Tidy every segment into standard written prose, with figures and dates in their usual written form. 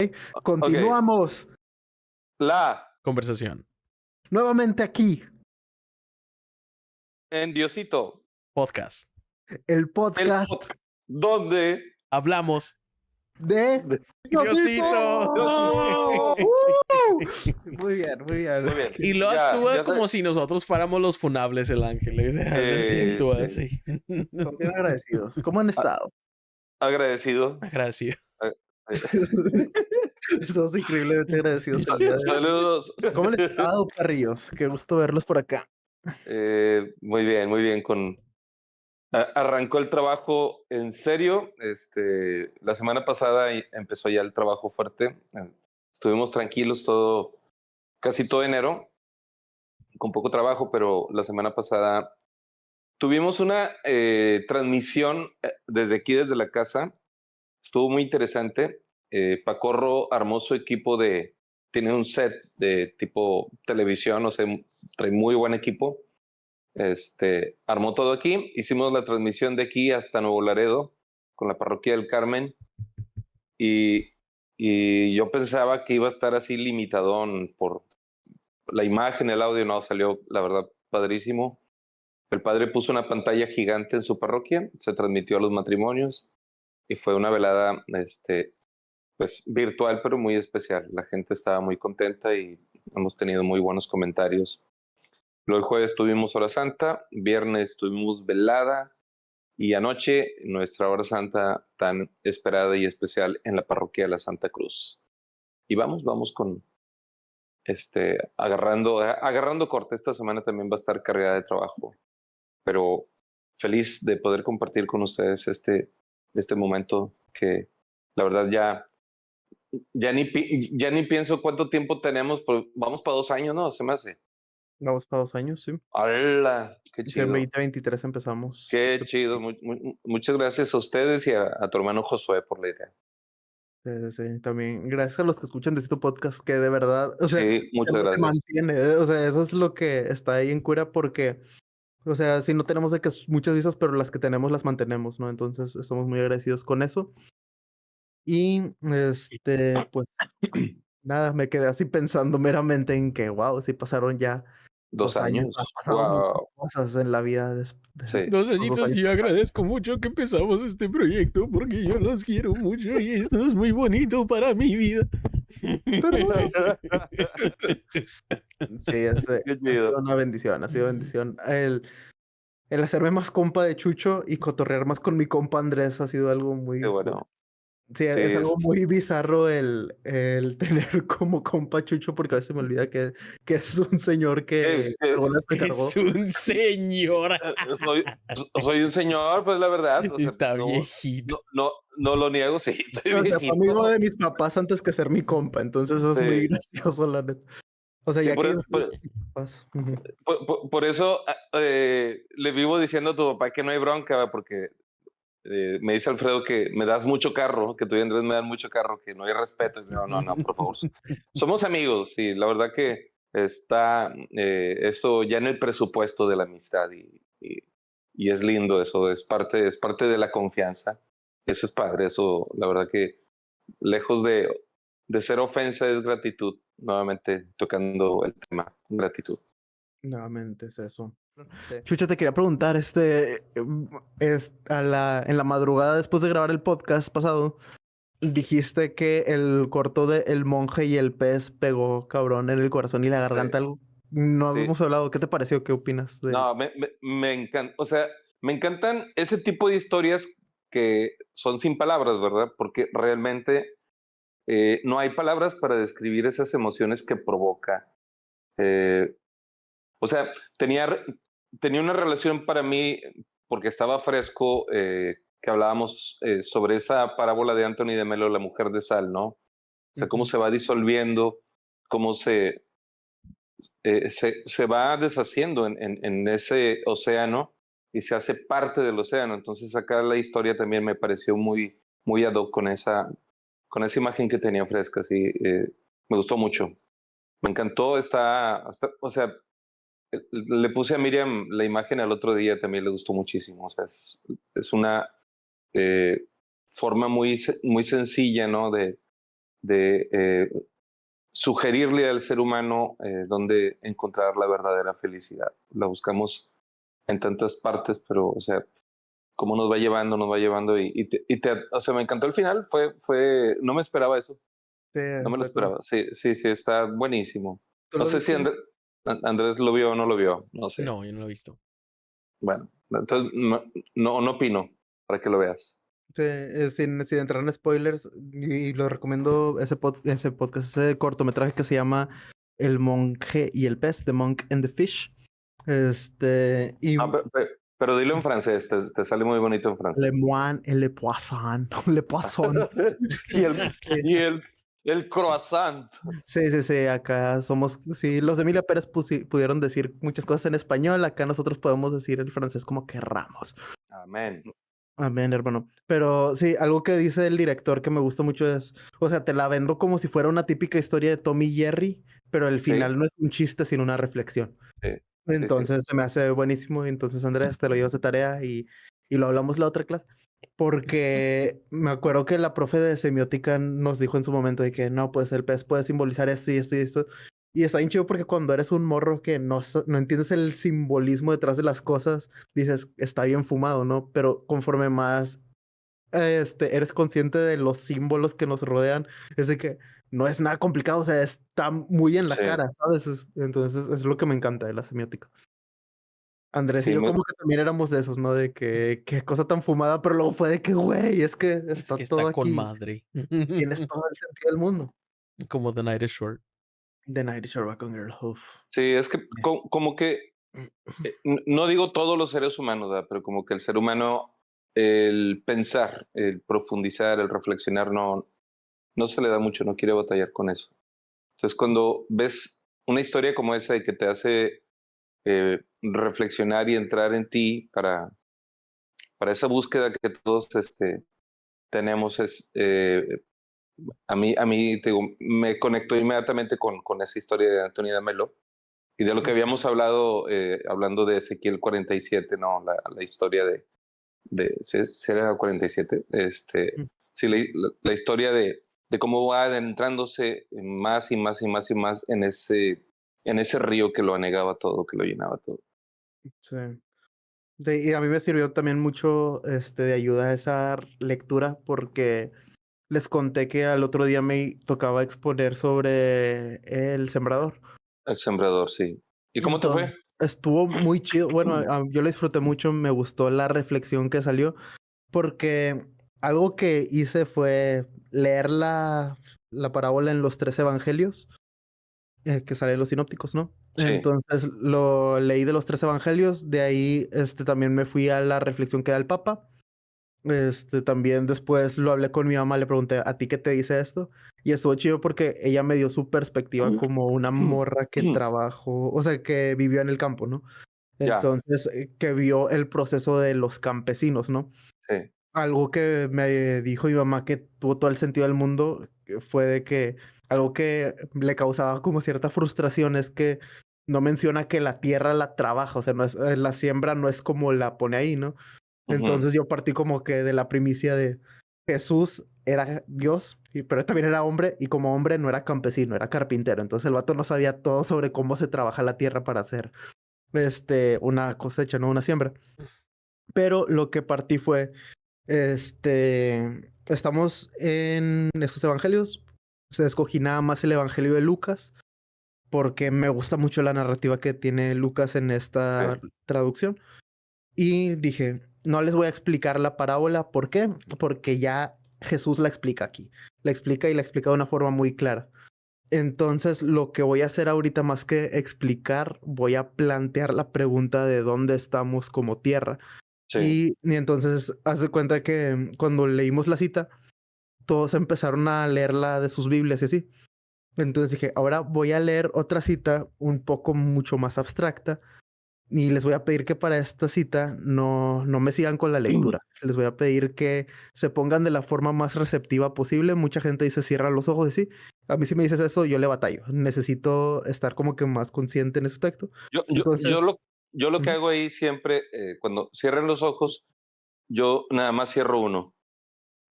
Ok, Continuamos la Conversación. nuevamente aquí, en Diosito, Podcast. el el podcast podcast donde Hablamos. de Diosito. Diosito. Muy bien, muy bien. muy bien. Y lo Ya- actúa ya sé- como si nosotros fuéramos los funables, el ángel. Se siento sí. así. Estamos bien agradecidos. ¿Cómo han estado? agradecido. Gracias. Estamos increíblemente agradecidos el día de hoy. Saludos. ¿Cómo les ha estado, perrillos? Qué gusto verlos por acá. Muy bien. Arrancó el trabajo en serio. La semana pasada empezó ya el trabajo fuerte. Estuvimos tranquilos casi todo enero, con poco trabajo, pero la semana pasada tuvimos una transmisión desde aquí, desde la casa. Estuvo muy interesante. Pacorro armó su equipo tiene un set de tipo televisión, o sea, trae muy buen equipo. Armó todo aquí. Hicimos la transmisión de aquí hasta Nuevo Laredo con la parroquia del Carmen. Y, y yo pensaba que iba a estar así limitadón por la imagen, el audio. No, salió, la verdad, padrísimo. El padre puso una pantalla gigante en su parroquia, se transmitió a los matrimonios y fue una velada, pues virtual, pero muy especial. La gente estaba muy contenta y hemos tenido muy buenos comentarios. Luego el jueves tuvimos hora santa, viernes tuvimos velada y anoche nuestra hora santa tan esperada y especial en la parroquia de la Santa Cruz. Y vamos con agarrando corte. Esta semana también va a estar cargada de trabajo, pero feliz de poder compartir con ustedes este momento que la verdad ya ni pienso cuánto tiempo tenemos, pero vamos para 2 años, ¿no? Se me hace. Vamos para 2 años, sí. ¡Hala! ¡Qué En chido! 2023 empezamos. ¡Qué chido! Muchas gracias a ustedes y a tu hermano Josué por la idea. Sí, también gracias a los que escuchan de este podcast, que de verdad, o sea, Sí, muchas se gracias. mantiene, o sea, eso es lo que está ahí en cura porque, o sea, si no tenemos de que muchas visas, pero las que tenemos las mantenemos, ¿no? Entonces, estamos muy agradecidos con eso. Y, pues, nada, me quedé así pensando meramente en que, wow, sí pasaron ya 2 2 años, han años. pasado muchas ¡Wow! cosas en la vida Sí. 2 los 2 añitos años. y agradezco mucho que empezamos este proyecto porque yo los quiero mucho y esto es muy bonito para mi vida. Perdón. Sí, Qué ha chido. sido una bendición, ha sido bendición. El hacerme más compa de Chucho y cotorrear más con mi compa Andrés ha sido algo muy Qué cool. bueno. Sí, Sí, es algo muy bizarro el tener como compa Chucho, porque a veces me olvida que es un señor que alguna vez me cargó. Es un señor. soy un señor, pues la verdad. O sea, Está no, viejito. no lo niego, sí, estoy O sea, fue viejito. amigo de mis papás antes que ser mi compa, entonces eso es muy Sí. gracioso, la neta. O sea, Sí, ya por, que por- Ujú. por eso le vivo diciendo a tu papá que no hay bronca, ¿va? Porque me dice Alfredo que me das mucho carro, que tú y Andrés me dan mucho carro, que no hay respeto. No, por favor. Somos amigos y la verdad que está esto ya en el presupuesto de la amistad y es lindo eso, es parte de la confianza. Eso es padre, eso la verdad que lejos de ser ofensa es gratitud, nuevamente tocando el tema, gratitud. Nuevamente es eso. Chucho, te quería preguntar, en la madrugada después de grabar el podcast pasado, dijiste que el corto de El monje y el pez pegó cabrón en el corazón y la garganta. Algo no Sí. habíamos hablado. ¿Qué te pareció? ¿Qué opinas de No, me encanta, o sea, me encantan ese tipo de historias que son sin palabras, ¿verdad? Porque realmente no hay palabras para describir esas emociones que provoca. Eh, o sea, tenía una relación para mí, porque estaba fresco, que hablábamos sobre esa parábola de Anthony de Melo, la mujer de sal, ¿no? O sea, cómo se va disolviendo, cómo se va deshaciendo en ese océano y se hace parte del océano. Entonces acá la historia también me pareció muy ad hoc con esa imagen que tenía fresca. Sí, me gustó mucho. Me encantó. O sea, le puse a Miriam la imagen al otro día, también le gustó muchísimo. O sea, es una forma muy sencilla, ¿no? de sugerirle al ser humano dónde encontrar la verdadera felicidad. La buscamos en tantas partes, pero, o sea, cómo nos va llevando o sea, me encantó el final, no me esperaba eso, Sí, no me lo exacto. esperaba. Sí, sí, sí, está buenísimo. ¿Tú No lo sé si viste? Andrés lo vio o no lo vio, no sé. No, yo no lo he visto. Bueno, entonces no opino para que lo veas. Sí, sin entrar en spoilers, y lo recomiendo ese podcast, ese cortometraje que se llama El monje y el pez, The Monk and the Fish. Y No, pero dilo en francés, te sale muy bonito en Le francés. Moine et le Poisson, Le Poisson. y el, y el croissant. Sí, sí, sí, acá somos, sí, los de Emilia Pérez pudieron decir muchas cosas en español, acá nosotros podemos decir el francés como querramos. Amén. Amén, hermano. Pero sí, algo que dice el director que me gusta mucho es, o sea, te la vendo como si fuera una típica historia de Tom y Jerry, pero el Sí, final no es un chiste, sino una reflexión. sí, sí, sí. Entonces se me hace buenísimo. Entonces, Andrés, te lo llevas de tarea y lo hablamos la otra clase. Porque me acuerdo que la profe de semiótica nos dijo en su momento de que no, pues el pez puede simbolizar esto y esto y esto. Y está bien chido porque cuando eres un morro que no entiendes el simbolismo detrás de las cosas, dices, está bien fumado, ¿no? Pero conforme más eres consciente de los símbolos que nos rodean, es de que no es nada complicado, o sea, está muy en la Sí, cara, ¿sabes? Entonces es lo que me encanta de la semiótica. Andrés y sí, yo como que también éramos de esos, ¿no? De que qué cosa tan fumada, pero luego fue de que, güey, es que Es está que todo está con aquí, madre. tienes todo el sentido del mundo. Como The Night is Short. The Night is a Rock and Girl, uf. sí, es que como que, no digo todos los seres humanos, ¿verdad? Pero como que el ser humano, el pensar, el profundizar, el reflexionar, no se le da mucho, no quiere batallar con eso. Entonces, cuando ves una historia como esa y que te hace reflexionar y entrar en ti para esa búsqueda que todos tenemos, a mí te digo, me conectó inmediatamente con esa historia de Anthony de Melo y de lo que habíamos hablado, hablando de Ezequiel 47, ¿no? La historia ¿sí era 47? Sí, la historia de cómo va adentrándose más y más y más y más en ese río que lo anegaba todo, que lo llenaba todo. Sí. Y a mí me sirvió también mucho de ayuda esa lectura porque les conté que al otro día me tocaba exponer sobre El Sembrador. El sembrador, sí. ¿Y cómo te Entonces, fue? estuvo muy chido. Bueno, yo lo disfruté mucho, me gustó la reflexión que salió, porque algo que hice fue leer la parábola en los 3 evangelios, que salen los sinópticos, ¿no? Sí, Entonces lo leí de los 3 evangelios, de ahí también me fui a la reflexión que da el Papa. También después lo hablé con mi mamá, le pregunté, ¿a ti qué te dice esto? Y estuvo chido porque ella me dio su perspectiva como una morra que trabajó, o sea, que vivió en el campo, ¿no? ya, Entonces, que vio el proceso de los campesinos, ¿no? sí. Algo que me dijo mi mamá que tuvo todo el sentido del mundo fue de que algo que le causaba como cierta frustración es que no menciona que la tierra la trabaja, o sea, no es, la siembra no es como la pone ahí, ¿no? Ujú, Entonces yo partí como que de la primicia de Jesús era Dios, pero también era hombre y como hombre no era campesino, era carpintero. Entonces el vato no sabía todo sobre cómo se trabaja la tierra para hacer una cosecha, no una siembra. Pero lo que partí fue, estamos en estos evangelios. Se escogí nada más el evangelio de Lucas porque me gusta mucho la narrativa que tiene Lucas en sí, esta traducción. Y dije, no les voy a explicar la parábola. ¿Por qué? Porque ya Jesús la explica aquí. La explica y la explica de una forma muy clara. Entonces, lo que voy a hacer ahorita más que explicar, voy a plantear la pregunta de dónde estamos como tierra. sí. Y entonces, haz de cuenta que cuando leímos la cita, todos empezaron a leerla de sus Biblias y así. Entonces dije, ahora voy a leer otra cita un poco mucho más abstracta y les voy a pedir que para esta cita no me sigan con la lectura. Les voy a pedir que se pongan de la forma más receptiva posible. Mucha gente dice cierra los ojos y sí. A mí si me dices eso, yo le batallo. Necesito estar como que más consciente en ese aspecto. Yo, yo, yo, Entonces, lo, yo lo que ujú, hago ahí siempre, cuando cierren los ojos, yo nada más cierro uno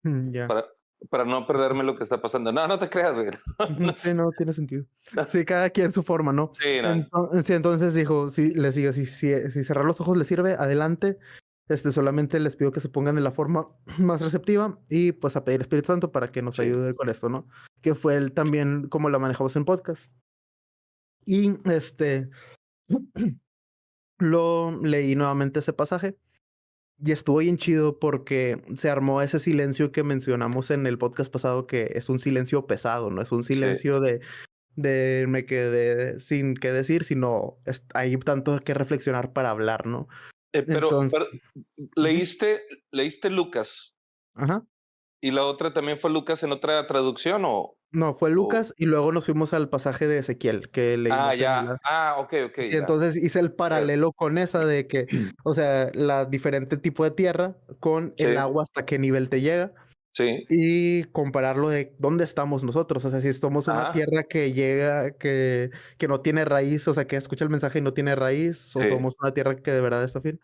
ya. para, para no perderme lo que está pasando. No, no te creas, güey. Sí, no, tiene sentido. Sí, cada quien su forma, ¿no? Sí, no. Sí, entonces dijo, sí, les digo, si cerrar los ojos les sirve, adelante. Solamente les pido que se pongan de la forma más receptiva y pues a pedir Espíritu Santo para que nos Sí. ayude con esto, ¿no? Que fue él también como la manejamos en podcast. Y lo leí nuevamente ese pasaje y estuvo bien chido porque se armó ese silencio que mencionamos en el podcast pasado, que es un silencio pesado, no es un Sí. silencio de me quedé sin qué decir, sino hay tanto que reflexionar para hablar, ¿no? Pero Entonces, leíste Lucas ajá. y la otra también fue Lucas en otra traducción No, fue o... Lucas y luego nos fuimos al pasaje de Ezequiel que leímos en ya. la... Ok, Sí, ya. entonces hice el Fíjate. paralelo con esa de que, o sea, la diferente tipo de tierra con el Sí, agua hasta qué nivel te llega sí, y compararlo de dónde estamos nosotros. O sea, si somos una ajá, tierra que llega, que no tiene raíz, o sea, que escucha el mensaje y no tiene raíz, o sí, somos una tierra que de verdad está firme.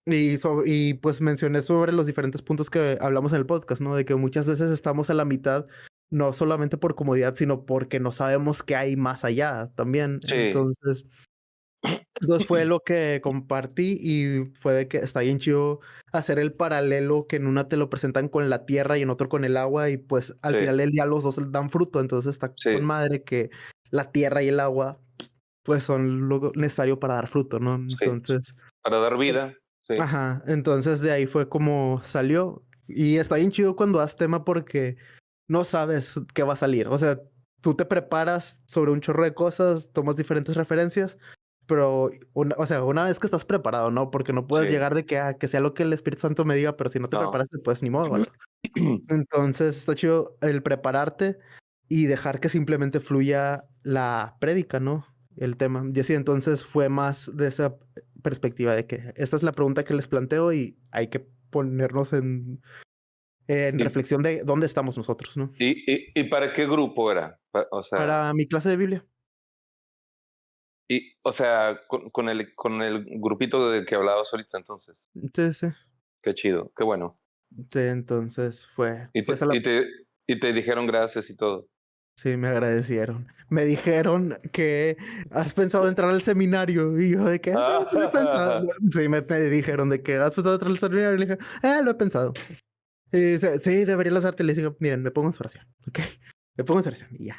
Y pues mencioné sobre los diferentes puntos que hablamos en el podcast, ¿no? De que muchas veces estamos a la mitad, no solamente por comodidad, sino porque no sabemos qué hay más allá también. sí, Entonces fue lo que compartí y fue de que está bien chido hacer el paralelo que en una te lo presentan con la tierra y en otro con el agua y pues al sí, final del día los dos dan fruto. Entonces está con sí, madre que la tierra y el agua pues son lo necesario para dar fruto, ¿no? sí. Entonces... Para dar vida, sí, Ajá, entonces de ahí fue como salió. Y está bien chido cuando das tema porque no sabes qué va a salir. O sea, tú te preparas sobre un chorro de cosas, tomas diferentes referencias, pero o sea, una vez que estás preparado, ¿no? Porque no puedes sí, llegar de que sea lo que el Espíritu Santo me diga, pero si no te no. preparaste, pues ni modo, vato. Entonces está chido el prepararte y dejar que simplemente fluya la prédica, ¿no? El tema. Y así entonces fue más de esa perspectiva de que esta es la pregunta que les planteo y hay que ponernos en ¿Y, reflexión de dónde estamos nosotros, ¿no? y para qué grupo era? O sea, Para mi clase de Biblia. con el grupito del que hablabas ahorita, entonces. Sí, sí. Qué chido, qué bueno. Sí, entonces fue Y esa te, la... y te, y te dijeron gracias y todo. Sí, me agradecieron. Me dijeron que has pensado entrar al seminario. Y yo de que, sí, sí lo he pensado. Sí, me dijeron de que has pensado entrar al seminario. Y le dije, lo he pensado. Y dice, sí, debería lanzarte. Les digo, miren, me pongo en su oración. Ok, me pongo en su oración y ya.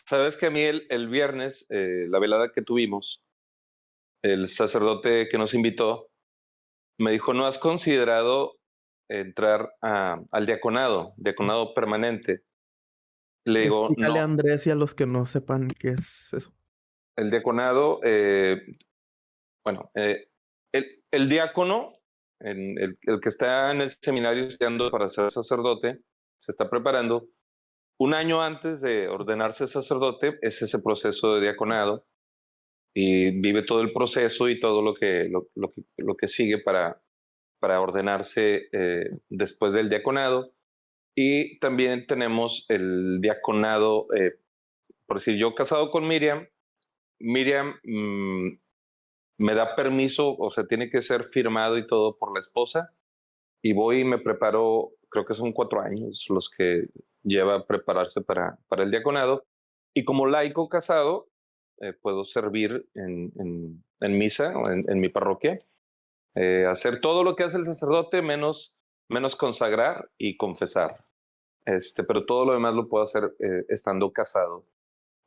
Sabes que a mí el viernes, la velada que tuvimos, el sacerdote que nos invitó me dijo, ¿no has considerado entrar al diaconado permanente? Le digo, Explícale a no, Andrés y a los que no sepan qué es eso. el diaconado, bueno, el diácono, el que está en el seminario estudiando para ser sacerdote, se está preparando. Un año antes de ordenarse sacerdote es ese proceso de diaconado y vive todo el proceso y todo lo que sigue para ordenarse después del diaconado. Y también tenemos el diaconado, por decir, yo casado con Miriam, Miriam me da permiso, o sea, tiene que ser firmado y todo por la esposa, y voy y me preparo, creo que son 4 años los que lleva a prepararse para el diaconado, y como laico casado, puedo servir en misa o en mi parroquia, hacer todo lo que hace el sacerdote menos consagrar y confesar. Pero todo lo demás lo puedo hacer estando casado.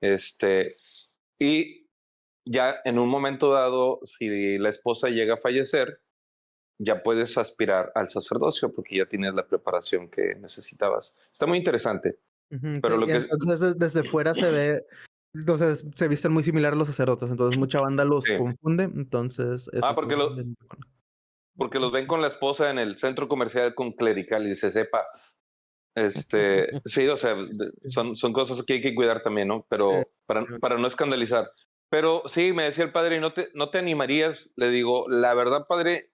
Este, y ya en un momento dado, si la esposa llega a fallecer, ya puedes aspirar al sacerdocio porque ya tienes la preparación que necesitabas. Está muy interesante, Ujú, pero y entonces desde fuera se ve, entonces se visten muy similar a los sacerdotes, entonces mucha banda los sí. confunde, entonces ese es Porque, porque los ven con la esposa en el centro comercial con clerical y se sepa. Sí, o sea, son cosas que hay que cuidar también, ¿no? Eh, Pero para no escandalizar. Pero sí, me decía el padre, no te animarías? Le digo, la verdad, padre,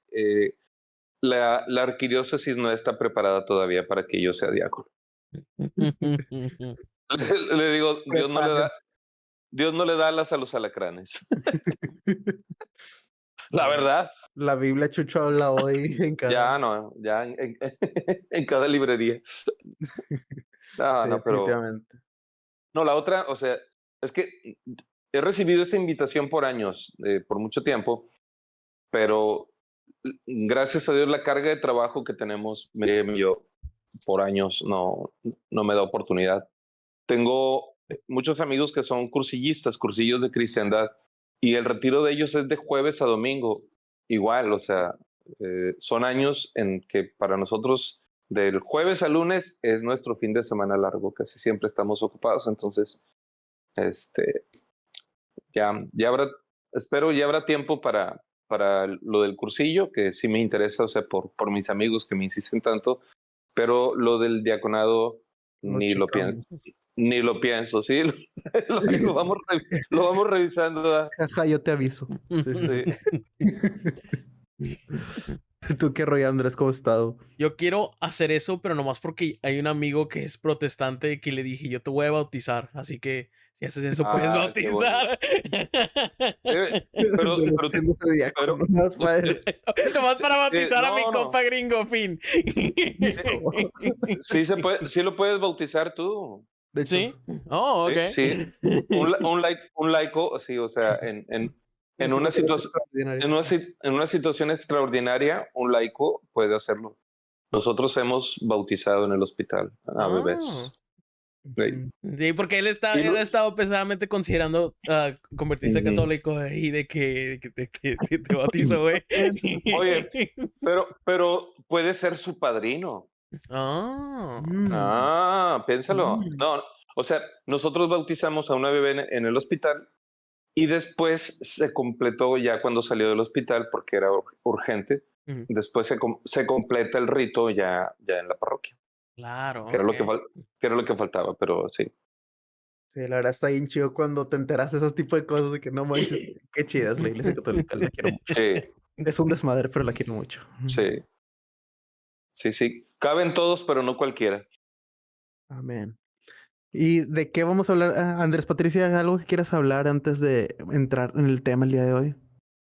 la arquidiócesis no está preparada todavía para que yo sea diácono. Le digo, preparen. Dios no le da alas a los alacranes. La verdad, La Biblia Chucho habla hoy en cada... ya no, ya en cada librería. No, Sí, no, pero definitivamente. no, la otra, o sea, es que he recibido esa invitación por años, por mucho tiempo, pero gracias a Dios la carga de trabajo que tenemos, Miriam y yo, por años no me da oportunidad. Tengo muchos amigos que son cursillistas, cursillos de cristiandad, y el retiro de ellos es de jueves a domingo. Igual, o sea, son años en que para nosotros del jueves a lunes es nuestro fin de semana largo, casi siempre estamos ocupados, entonces, este, ya habrá, espero ya habrá tiempo para lo del cursillo, que sí me interesa, o sea, por mis amigos que me insisten tanto, pero lo del diaconado Lo ni lo pienso, checamos. ni lo pienso, sí, lo vamos revisando. ¿Verdad? Jaja, yo te aviso. Sí, sí. Sí. ¿Tú qué rollo, Andrés? ¿Cómo has estado? Yo quiero hacer eso, pero nomás porque hay un amigo que es protestante que le dije, yo te voy a bautizar, así que si haces eso puedes Ah, qué bonito. bautizar. Pero, Andrés haciéndose diácono, pero, nada más para eso. Nomás para bautizar a mi no, compa gringo, fin. sí lo puedes bautizar tú. De hecho, ¿Sí? Oh, ok. Sí, un laico, sí, o sea, en una situación, en una situación extraordinaria, un laico puede hacerlo. Nosotros hemos bautizado en el hospital a bebés. Sí. Sí, porque él Y ha estado pesadamente considerando convertirse a católico y de que te bautizo, güey. Oye, pero puede ser su padrino. Piénsalo. No, o sea, nosotros bautizamos a una bebé en el hospital y después se completó ya cuando salió del hospital porque era urgente. Ujú. Después se completa el rito ya en la parroquia, Claro, que era lo ok. que era lo que faltaba, pero sí. Sí, la verdad está bien chido cuando te enteras de esos tipos de cosas de que no manches, qué chida es la iglesia católica, la quiero mucho. Sí, Es un desmadre, pero la quiero mucho. sí, sí. Caben todos, pero no cualquiera. Amén. ¿Y de qué vamos a hablar? Andrés, Patricia, ¿algo que quieras hablar antes de entrar en el tema el día de hoy?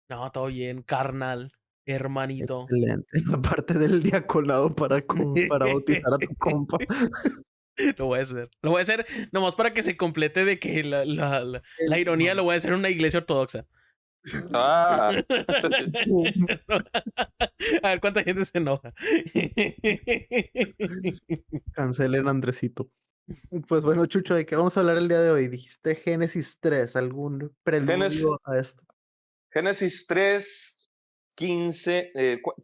No, todo bien, carnal, hermanito. Excelente. La parte del diaconado para bautizar a tu compa. Lo voy a hacer. Lo voy a hacer nomás para que se complete de que la ironía lo voy a hacer en una iglesia ortodoxa. Ah, A ver cuánta gente se enoja. Cancelen a Andresito. Pues bueno, Chucho, ¿de qué vamos a hablar el día de hoy? Dijiste Génesis 3, ¿algún preludio a esto? Génesis 3, 15,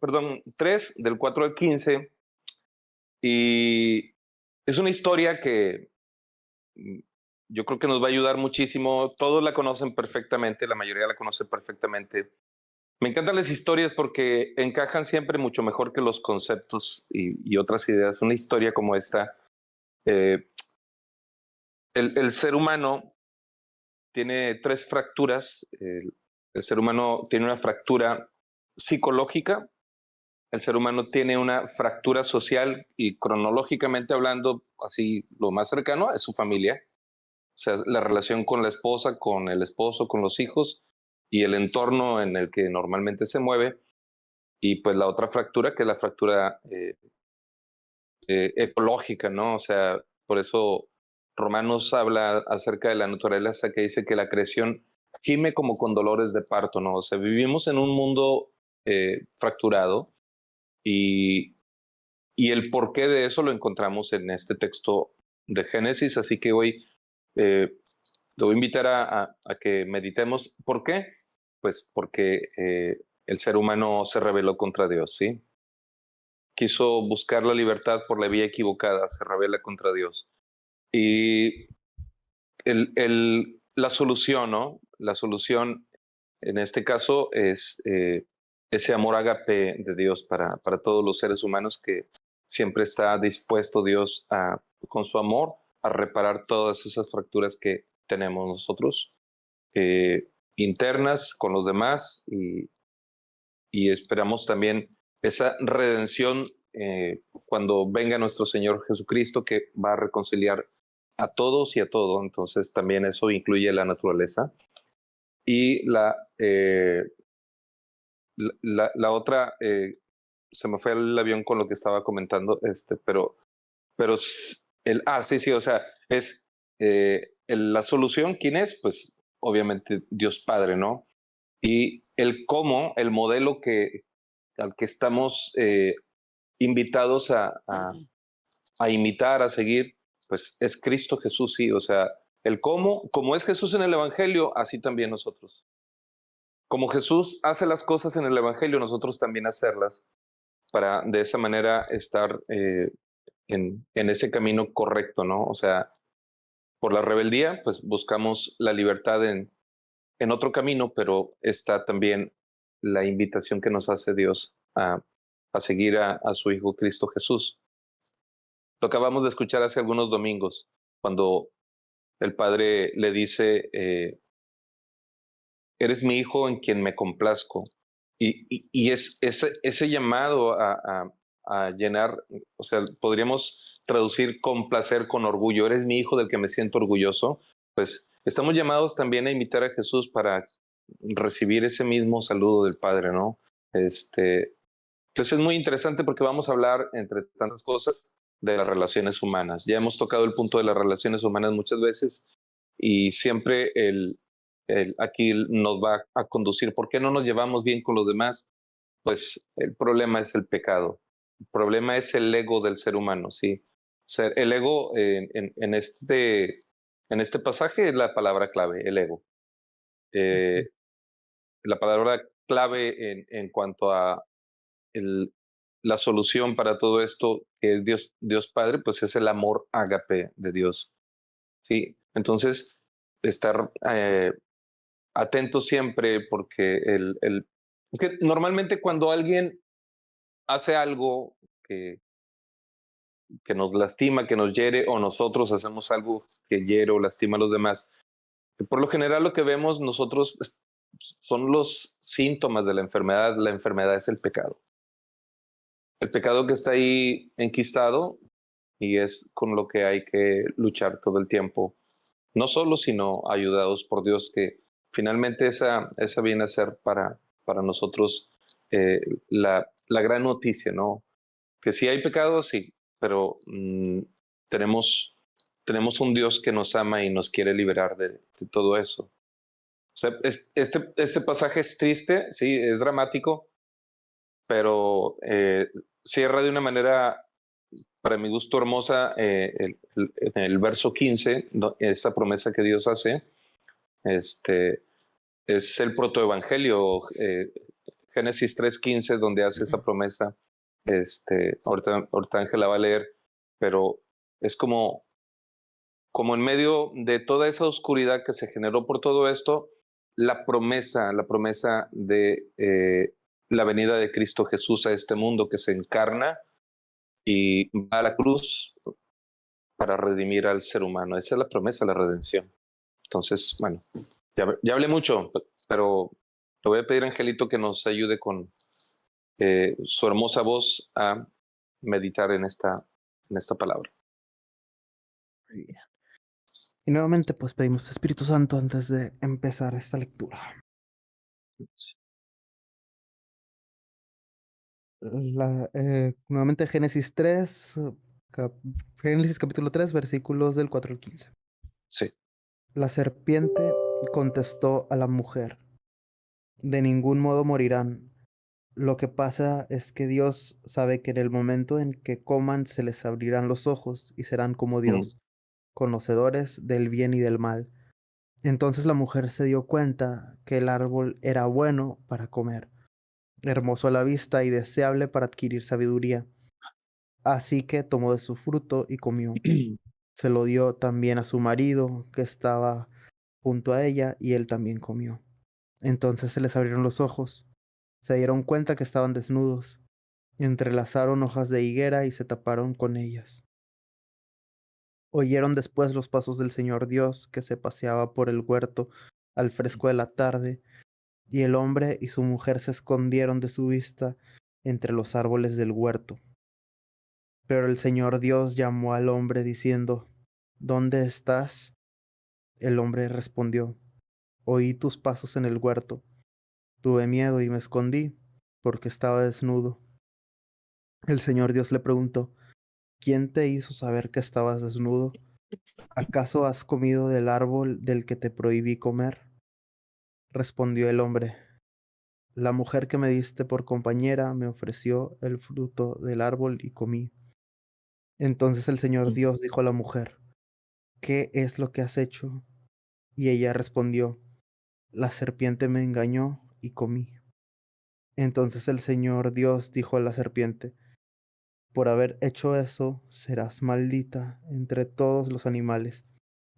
perdón, 3 del 4 al 15. Y es una historia que yo creo que nos va a ayudar muchísimo. Todos la conocen perfectamente, la mayoría la conoce perfectamente. Me encantan las historias porque encajan siempre mucho mejor que los conceptos y otras ideas. Una historia como esta, eh, el ser humano tiene tres fracturas. El ser humano tiene una fractura psicológica, el ser humano tiene una fractura social y cronológicamente hablando, así lo más cercano es su familia. O sea, la relación con la esposa, con el esposo, con los hijos y el entorno en el que normalmente se mueve. Y pues la otra fractura, que es la fractura ecológica, ¿no? O sea, por eso Romanos habla acerca de la naturaleza que dice que la creación gime como con dolores de parto, ¿no? O sea, vivimos en un mundo fracturado y, y el porqué de eso lo encontramos en este texto de Génesis, así que hoy te voy a invitar a que meditemos. ¿Por qué? Pues porque el ser humano se rebeló contra Dios, ¿sí? Quiso buscar la libertad por la vía equivocada, se rebela contra Dios. Y la solución, ¿no? La solución en este caso es ese amor ágape de Dios para todos los seres humanos que siempre está dispuesto Dios con su amor a reparar todas esas fracturas que tenemos nosotros, internas con los demás y esperamos también esa redención cuando venga nuestro Señor Jesucristo que va a reconciliar a todos y a todo. Entonces también eso incluye la naturaleza y la otra, se me fue el avión con lo que estaba comentando, pero sí, sí, o sea, es la solución, ¿quién es? Pues obviamente Dios Padre, ¿no? Y el cómo, el modelo al que estamos invitados a imitar, a seguir, pues es Cristo Jesús, sí, o sea, el cómo, como es Jesús en el Evangelio, así también nosotros. Como Jesús hace las cosas en el Evangelio, nosotros también hacerlas para de esa manera estar en ese camino correcto, ¿no? O sea, por la rebeldía, pues buscamos la libertad en otro camino, pero está también la invitación que nos hace Dios a seguir a su Hijo Cristo Jesús. Lo acabamos de escuchar hace algunos domingos, cuando el Padre le dice, eres mi Hijo en quien me complazco. Y es ese llamado a llenar, o sea, podríamos traducir complacer con orgullo, eres mi Hijo del que me siento orgulloso, pues estamos llamados también a imitar a Jesús para recibir ese mismo saludo del Padre, ¿no? Entonces es muy interesante porque vamos a hablar, entre tantas cosas, de las relaciones humanas. Ya hemos tocado el punto de las relaciones humanas muchas veces y siempre aquí nos va a conducir. ¿Por qué no nos llevamos bien con los demás? Pues el problema es el pecado. El problema es el ego del ser humano, ¿sí? O sea, el ego en este pasaje es la palabra clave, el ego. La palabra clave en cuanto a el, la solución para todo esto, que es Dios Padre, pues es el amor ágape de Dios. ¿Sí? Entonces, estar atento siempre porque es que normalmente cuando alguien hace algo que nos lastima, que nos hiere, o nosotros hacemos algo que hiere o lastima a los demás, por lo general lo que vemos nosotros son los síntomas de la enfermedad. La enfermedad es el pecado. El pecado que está ahí enquistado y es con lo que hay que luchar todo el tiempo. No solo, sino ayudados por Dios, que finalmente esa viene a ser para nosotros la gran noticia, ¿no? Que sí hay pecado, sí, pero tenemos un Dios que nos ama y nos quiere liberar de todo eso. O sea, este pasaje es triste, sí, es dramático, pero cierra de una manera, para mi gusto, hermosa, en el verso 15, esta promesa que Dios hace, este, es el protoevangelio, Génesis 3:15, donde hace esa promesa. Ahorita Ángela va a leer, pero es como en medio de toda esa oscuridad que se generó por todo esto, la promesa de la venida de Cristo Jesús a este mundo que se encarna y va a la cruz para redimir al ser humano. Esa es la promesa, la redención. Entonces, bueno, ya hablé mucho, pero le voy a pedir a Angelito que nos ayude con su hermosa voz a meditar en esta palabra. Muy bien. Y nuevamente, pues pedimos Espíritu Santo antes de empezar esta lectura. Nuevamente Génesis 3, Génesis capítulo 3, versículos del 4 al 15. Sí. La serpiente contestó a la mujer, de ningún modo morirán. Lo que pasa es que Dios sabe que en el momento en que coman se les abrirán los ojos y serán como Dios, conocedores del bien y del mal. Entonces la mujer se dio cuenta que el árbol era bueno para comer, hermoso a la vista y deseable para adquirir sabiduría. Así que tomó de su fruto y comió. Se lo dio también a su marido, que estaba junto a ella, y él también comió. Entonces se les abrieron los ojos, se dieron cuenta que estaban desnudos, entrelazaron hojas de higuera y se taparon con ellas. Oyeron después los pasos del Señor Dios, que se paseaba por el huerto al fresco de la tarde, y el hombre y su mujer se escondieron de su vista entre los árboles del huerto. Pero el Señor Dios llamó al hombre diciendo, ¿dónde estás? El hombre respondió, oí tus pasos en el huerto. Tuve miedo y me escondí, porque estaba desnudo. El Señor Dios le preguntó, ¿quién te hizo saber que estabas desnudo? ¿Acaso has comido del árbol del que te prohibí comer? Respondió el hombre, la mujer que me diste por compañera me ofreció el fruto del árbol y comí. Entonces el Señor Dios dijo a la mujer, ¿qué es lo que has hecho? Y ella respondió, la serpiente me engañó y comí. Entonces el Señor Dios dijo a la serpiente, por haber hecho eso, serás maldita entre todos los animales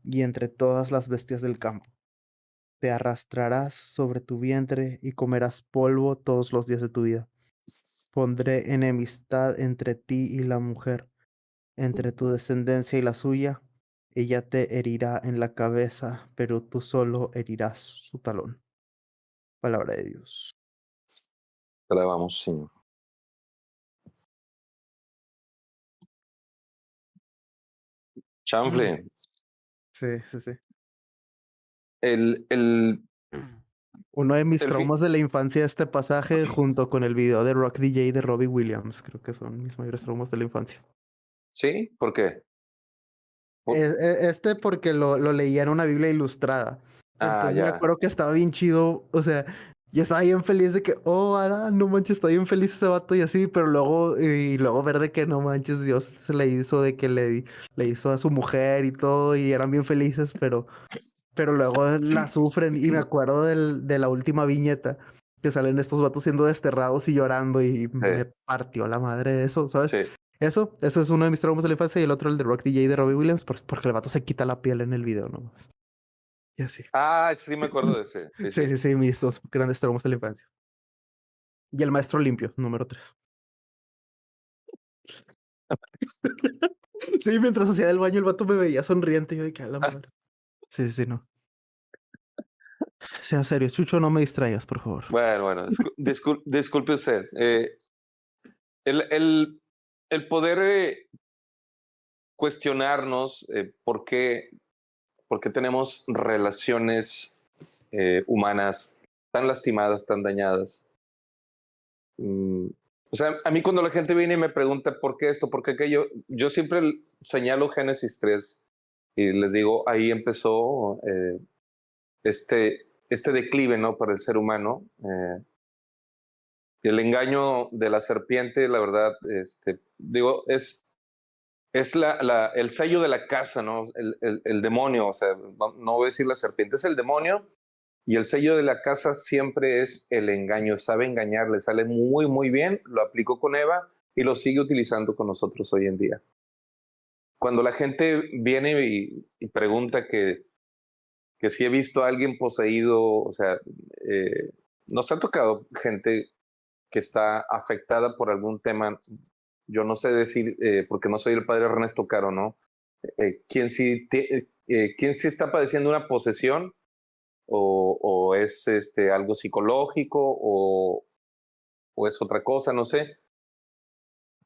y entre todas las bestias del campo. Te arrastrarás sobre tu vientre y comerás polvo todos los días de tu vida. Pondré enemistad entre ti y la mujer, entre tu descendencia y la suya. Ella te herirá en la cabeza, pero tú solo herirás su talón. Palabra de Dios. Te alabamos, Señor. Chanfle, Sí, sí, sí. el, el, Uno de mis el fin. traumas de la infancia, este pasaje, junto con el video de Rock DJ de Robbie Williams, creo que son mis mayores traumas de la infancia. ¿Sí? ¿Por qué? Por- Este porque lo leía en una Biblia ilustrada. Entonces me ya. acuerdo que estaba bien chido. O sea, yo estaba bien feliz de que, oh, Adán, no manches, está bien feliz ese vato y así. Pero luego ver de que no manches, Dios se le hizo de que le hizo a su mujer y todo. Y eran bien felices, pero luego la sufren. Y me acuerdo de la última viñeta que salen estos vatos siendo desterrados y llorando. Y me Sí, partió la madre de eso, ¿sabes? sí. Eso es uno de mis traumas de la infancia y el otro el de Rock DJ de Robbie Williams porque el vato se quita la piel en el video, ¿no? Y así. Sí me acuerdo de ese. Sí, Sí, sí. sí, sí, mis dos grandes traumas de la infancia. Y el maestro limpio, número 3. Sí, mientras hacía del baño el vato me veía sonriente y yo de que a la madre. Sí, sí, sí, no. Sea serio, Chucho, no me distraigas, por favor. Bueno, disculpe usted. El, el, el poder cuestionarnos por qué tenemos relaciones humanas tan lastimadas, tan dañadas. Mm, o sea, a mí cuando la gente viene y me pregunta por qué esto, por qué aquello, yo siempre señalo Génesis 3 y les digo, ahí empezó este declive, ¿no? Para el ser humano. El engaño de la serpiente, la verdad, digo, es el sello de la casa, ¿no? El demonio, o sea, no voy a decir la serpiente, es el demonio. Y el sello de la casa siempre es el engaño, sabe engañar, le sale muy, muy bien, lo aplicó con Eva y lo sigue utilizando con nosotros hoy en día. Cuando la gente viene y pregunta que si he visto a alguien poseído, o sea, nos ha tocado gente que está afectada por algún tema, yo no sé decir, porque no soy el padre Ernesto Caro, ¿no? ¿Quién sí está padeciendo una posesión? O es algo psicológico o es otra cosa, no sé.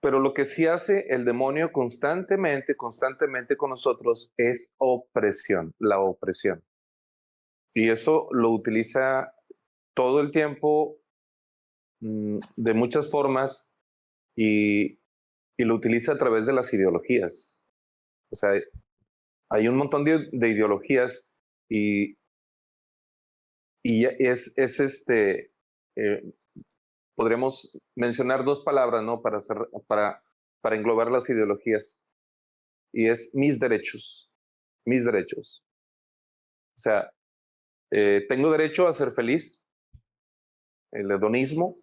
Pero lo que sí hace el demonio constantemente con nosotros es opresión, la opresión. Y eso lo utiliza todo el tiempo de muchas formas y, y lo utiliza a través de las ideologías. O sea, hay un montón de ideologías y, y eh, podríamos mencionar dos palabras, ¿no? Para englobar las ideologías. Y es mis derechos. Mis derechos. O sea, tengo derecho a ser feliz, el hedonismo.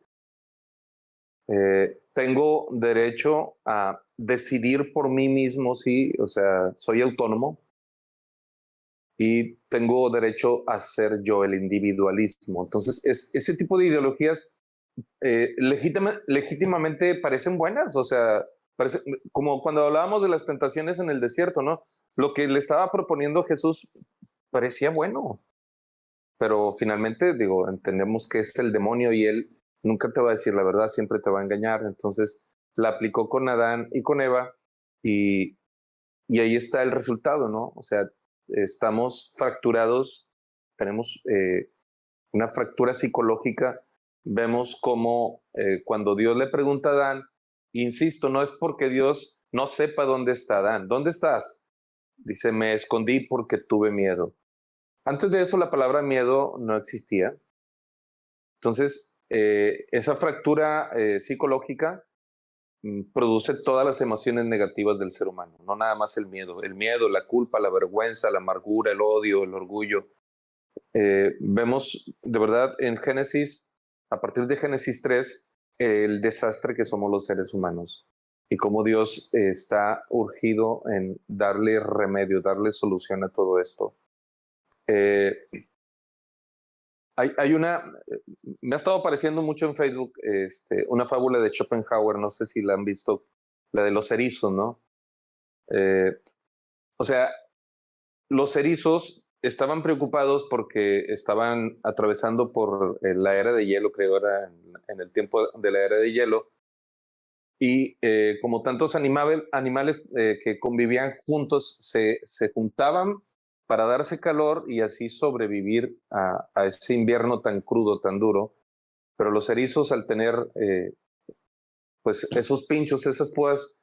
Tengo derecho a decidir por mí mismo, sí, o sea, soy autónomo. Y tengo derecho a ser yo, el individualismo. Entonces, ese tipo de ideologías legítimamente parecen buenas, o sea, parece, como cuando hablábamos de las tentaciones en el desierto, ¿no? Lo que le estaba proponiendo Jesús parecía bueno, pero finalmente, digo, entendemos que es el demonio y él nunca te va a decir la verdad, siempre te va a engañar. Entonces, la aplicó con Adán y con Eva y, y ahí está el resultado, ¿no? O sea, estamos fracturados, tenemos una fractura psicológica vemos cómo cuando Dios le pregunta a Adán, insisto, no es porque Dios no sepa dónde está Adán. ¿Dónde estás? Dice, me escondí porque tuve miedo. Antes de eso la palabra miedo no existía. Entonces, esa fractura psicológica produce todas las emociones negativas del ser humano, no nada más el miedo. El miedo, la culpa, la vergüenza, la amargura, el odio, el orgullo. Vemos de verdad en Génesis, a partir de Génesis 3, el desastre que somos los seres humanos y cómo Dios está urgido en darle remedio, darle solución a todo esto. Hay una, me ha estado apareciendo mucho en Facebook una fábula de Schopenhauer, no sé si la han visto, la de los erizos, ¿no? O sea, los erizos estaban preocupados porque estaban atravesando por la era de hielo, creo era en el tiempo de la era de hielo, y como tantos animales que convivían juntos, se juntaban para darse calor y así sobrevivir a ese invierno tan crudo, tan duro. Pero los erizos al tener pues esos pinchos, esas púas,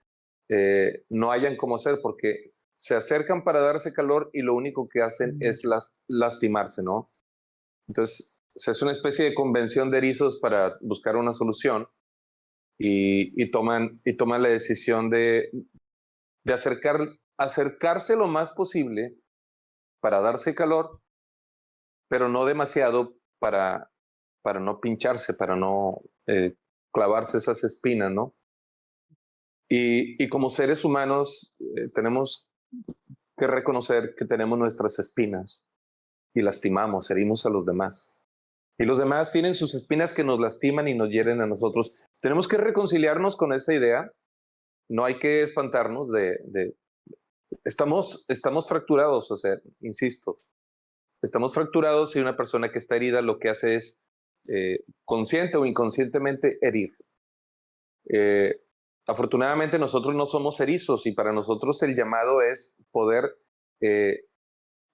no hayan cómo hacer porque se acercan para darse calor y lo único que hacen es lastimarse, ¿no? Entonces se hace una especie de convención de erizos para buscar una solución y toman la decisión de acercarse lo más posible para darse calor, pero no demasiado para no pincharse, para no clavarse esas espinas, ¿no? Y como seres humanos tenemos que reconocer que tenemos nuestras espinas y lastimamos, herimos a los demás. Y los demás tienen sus espinas que nos lastiman y nos hieren a nosotros. Tenemos que reconciliarnos con esa idea. No hay que espantarnos estamos fracturados, o sea, insisto, estamos fracturados y una persona que está herida lo que hace es consciente o inconscientemente herir. Afortunadamente nosotros no somos erizos y para nosotros el llamado es poder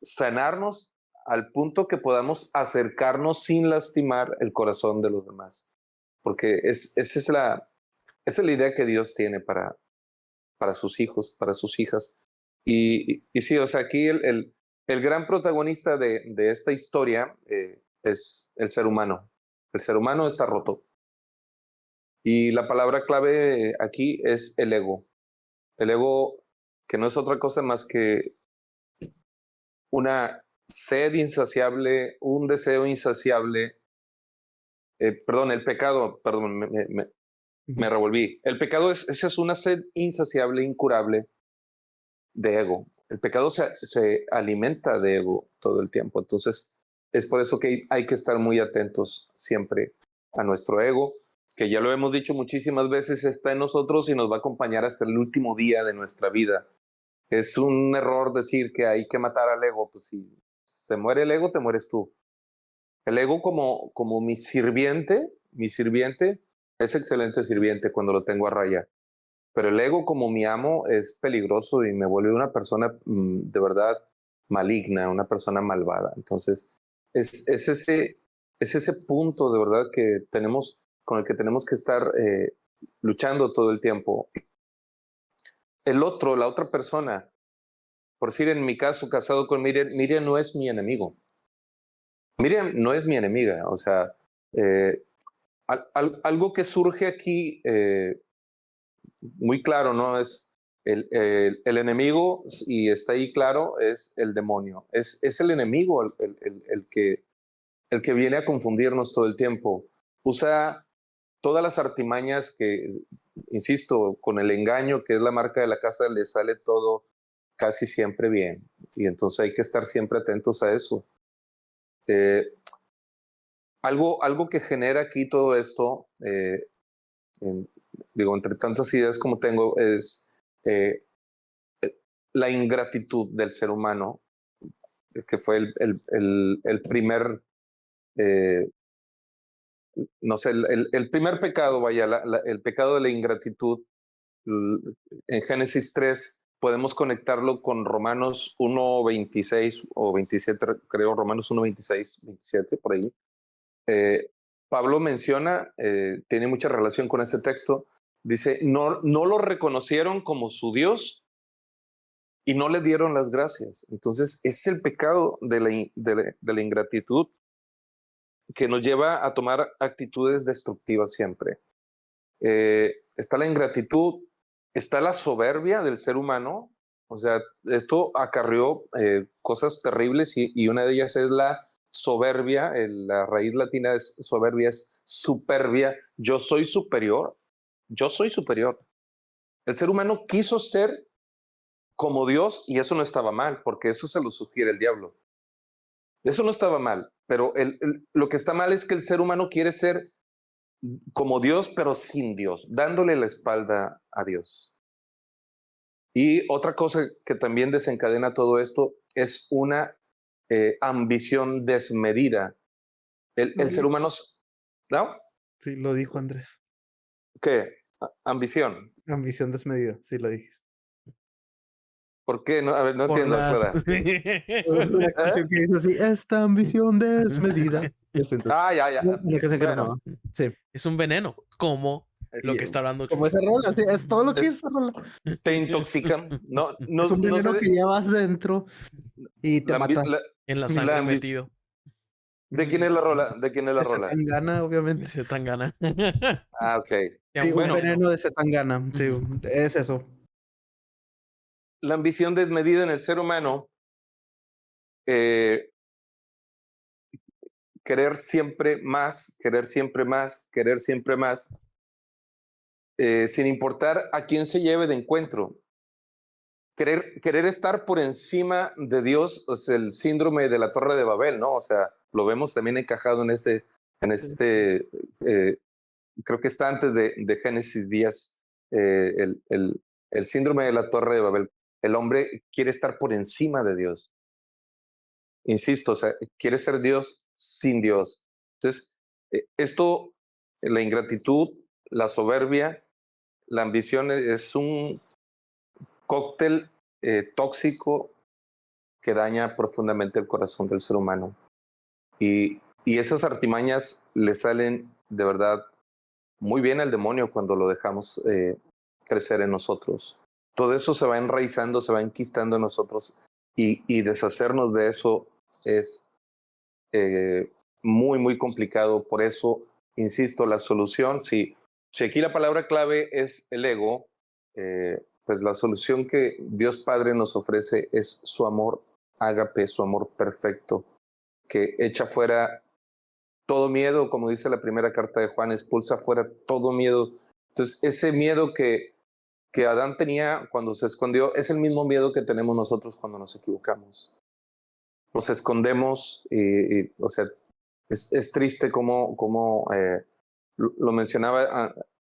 sanarnos al punto que podamos acercarnos sin lastimar el corazón de los demás. Porque esa es la idea que Dios tiene para sus hijos, para sus hijas. Y sí, o sea, aquí el gran protagonista de esta historia es el ser humano. El ser humano está roto. Y la palabra clave aquí es el ego. El ego que no es otra cosa más que una sed insaciable, un deseo insaciable. Perdón, el pecado, perdón, me revolví. El pecado esa es una sed insaciable, incurable de ego. El pecado se alimenta de ego todo el tiempo. Entonces, es por eso que hay que estar muy atentos siempre a nuestro ego, que ya lo hemos dicho muchísimas veces, está en nosotros y nos va a acompañar hasta el último día de nuestra vida. Es un error decir que hay que matar al ego, pues si se muere el ego, te mueres tú. El ego como mi sirviente es excelente sirviente cuando lo tengo a raya. Pero el ego como mi amo es peligroso y me vuelve una persona de verdad maligna, una persona malvada. Entonces, es ese punto de verdad que tenemos, con el que tenemos que estar luchando todo el tiempo. El otro, la otra persona, por decir en mi caso, casado con Miriam, Miriam no es mi enemigo. Miriam no es mi enemiga. O sea, algo que surge aquí muy claro, ¿no? Es el enemigo, y está ahí claro, es el demonio. Es el enemigo el que viene a confundirnos todo el tiempo. Usa todas las artimañas que, insisto, con el engaño, que es la marca de la casa, le sale todo casi siempre bien. Y entonces hay que estar siempre atentos a eso. Algo que genera aquí todo esto, digo, entre tantas ideas como tengo, es la ingratitud del ser humano, que fue el primer, no sé, el primer pecado, vaya, el pecado de la ingratitud. En Génesis 3 podemos conectarlo con Romanos 1:26 o 27, creo, Romanos 1:26, 27, por ahí. Pablo menciona, tiene mucha relación con este texto, dice, no lo reconocieron como su Dios y no le dieron las gracias. Entonces, es el pecado de la ingratitud que nos lleva a tomar actitudes destructivas siempre. Está la ingratitud, está la soberbia del ser humano. O sea, esto acarreó cosas terribles y una de ellas es la soberbia. La raíz latina es soberbia, es superbia. Yo soy superior. Yo soy superior. El ser humano quiso ser como Dios y eso no estaba mal, porque eso se lo sugiere el diablo. Eso no estaba mal, pero lo que está mal es que el ser humano quiere ser como Dios, pero sin Dios, dándole la espalda a Dios. Y otra cosa que también desencadena todo esto es una ambición desmedida. El ser humano, ¿no? Sí, lo dijo Andrés. ¿Qué? Ambición. Ambición desmedida, sí lo dijiste. ¿Por qué? No, a ver, no Por entiendo. las... Una canción que dice así, esta ambición desmedida. Ya. Una canción que nos Bueno, mama. Sí. Es un veneno, como lo que está hablando Como Chuy. esa rola, sí, es todo lo que es esa rola. te intoxican. No, Es un veneno sé que llevas dentro y te mata. En la sangre metido. ¿De quién es la rola? ¿De quién es la rola? De Zetangana, obviamente. Se tan gana. Ok. Sí, Bueno. un veneno de Zetangana. Sí, es eso. La ambición desmedida en el ser humano, querer siempre más, sin importar a quién se lleve de encuentro. Querer estar por encima de Dios es el síndrome de la Torre de Babel, ¿no? O sea, lo vemos también encajado en creo que está antes de Génesis 10, el síndrome de la Torre de Babel. El hombre quiere estar por encima de Dios. Insisto, o sea, quiere ser Dios sin Dios. Entonces, esto, la ingratitud, la soberbia, la ambición es un cóctel tóxico que daña profundamente el corazón del ser humano. Y esas artimañas le salen de verdad muy bien al demonio cuando lo dejamos crecer en nosotros. Todo eso se va enraizando, se va enquistando en nosotros y deshacernos de eso es muy, muy complicado. Por eso, insisto, la solución, si aquí la palabra clave es el ego, pues la solución que Dios Padre nos ofrece es su amor ágape, su amor perfecto, que echa fuera todo miedo, como dice la primera carta de Juan, expulsa fuera todo miedo. Entonces, ese miedo que Adán tenía cuando se escondió es el mismo miedo que tenemos nosotros cuando nos equivocamos. Nos escondemos o sea, es triste como lo mencionaba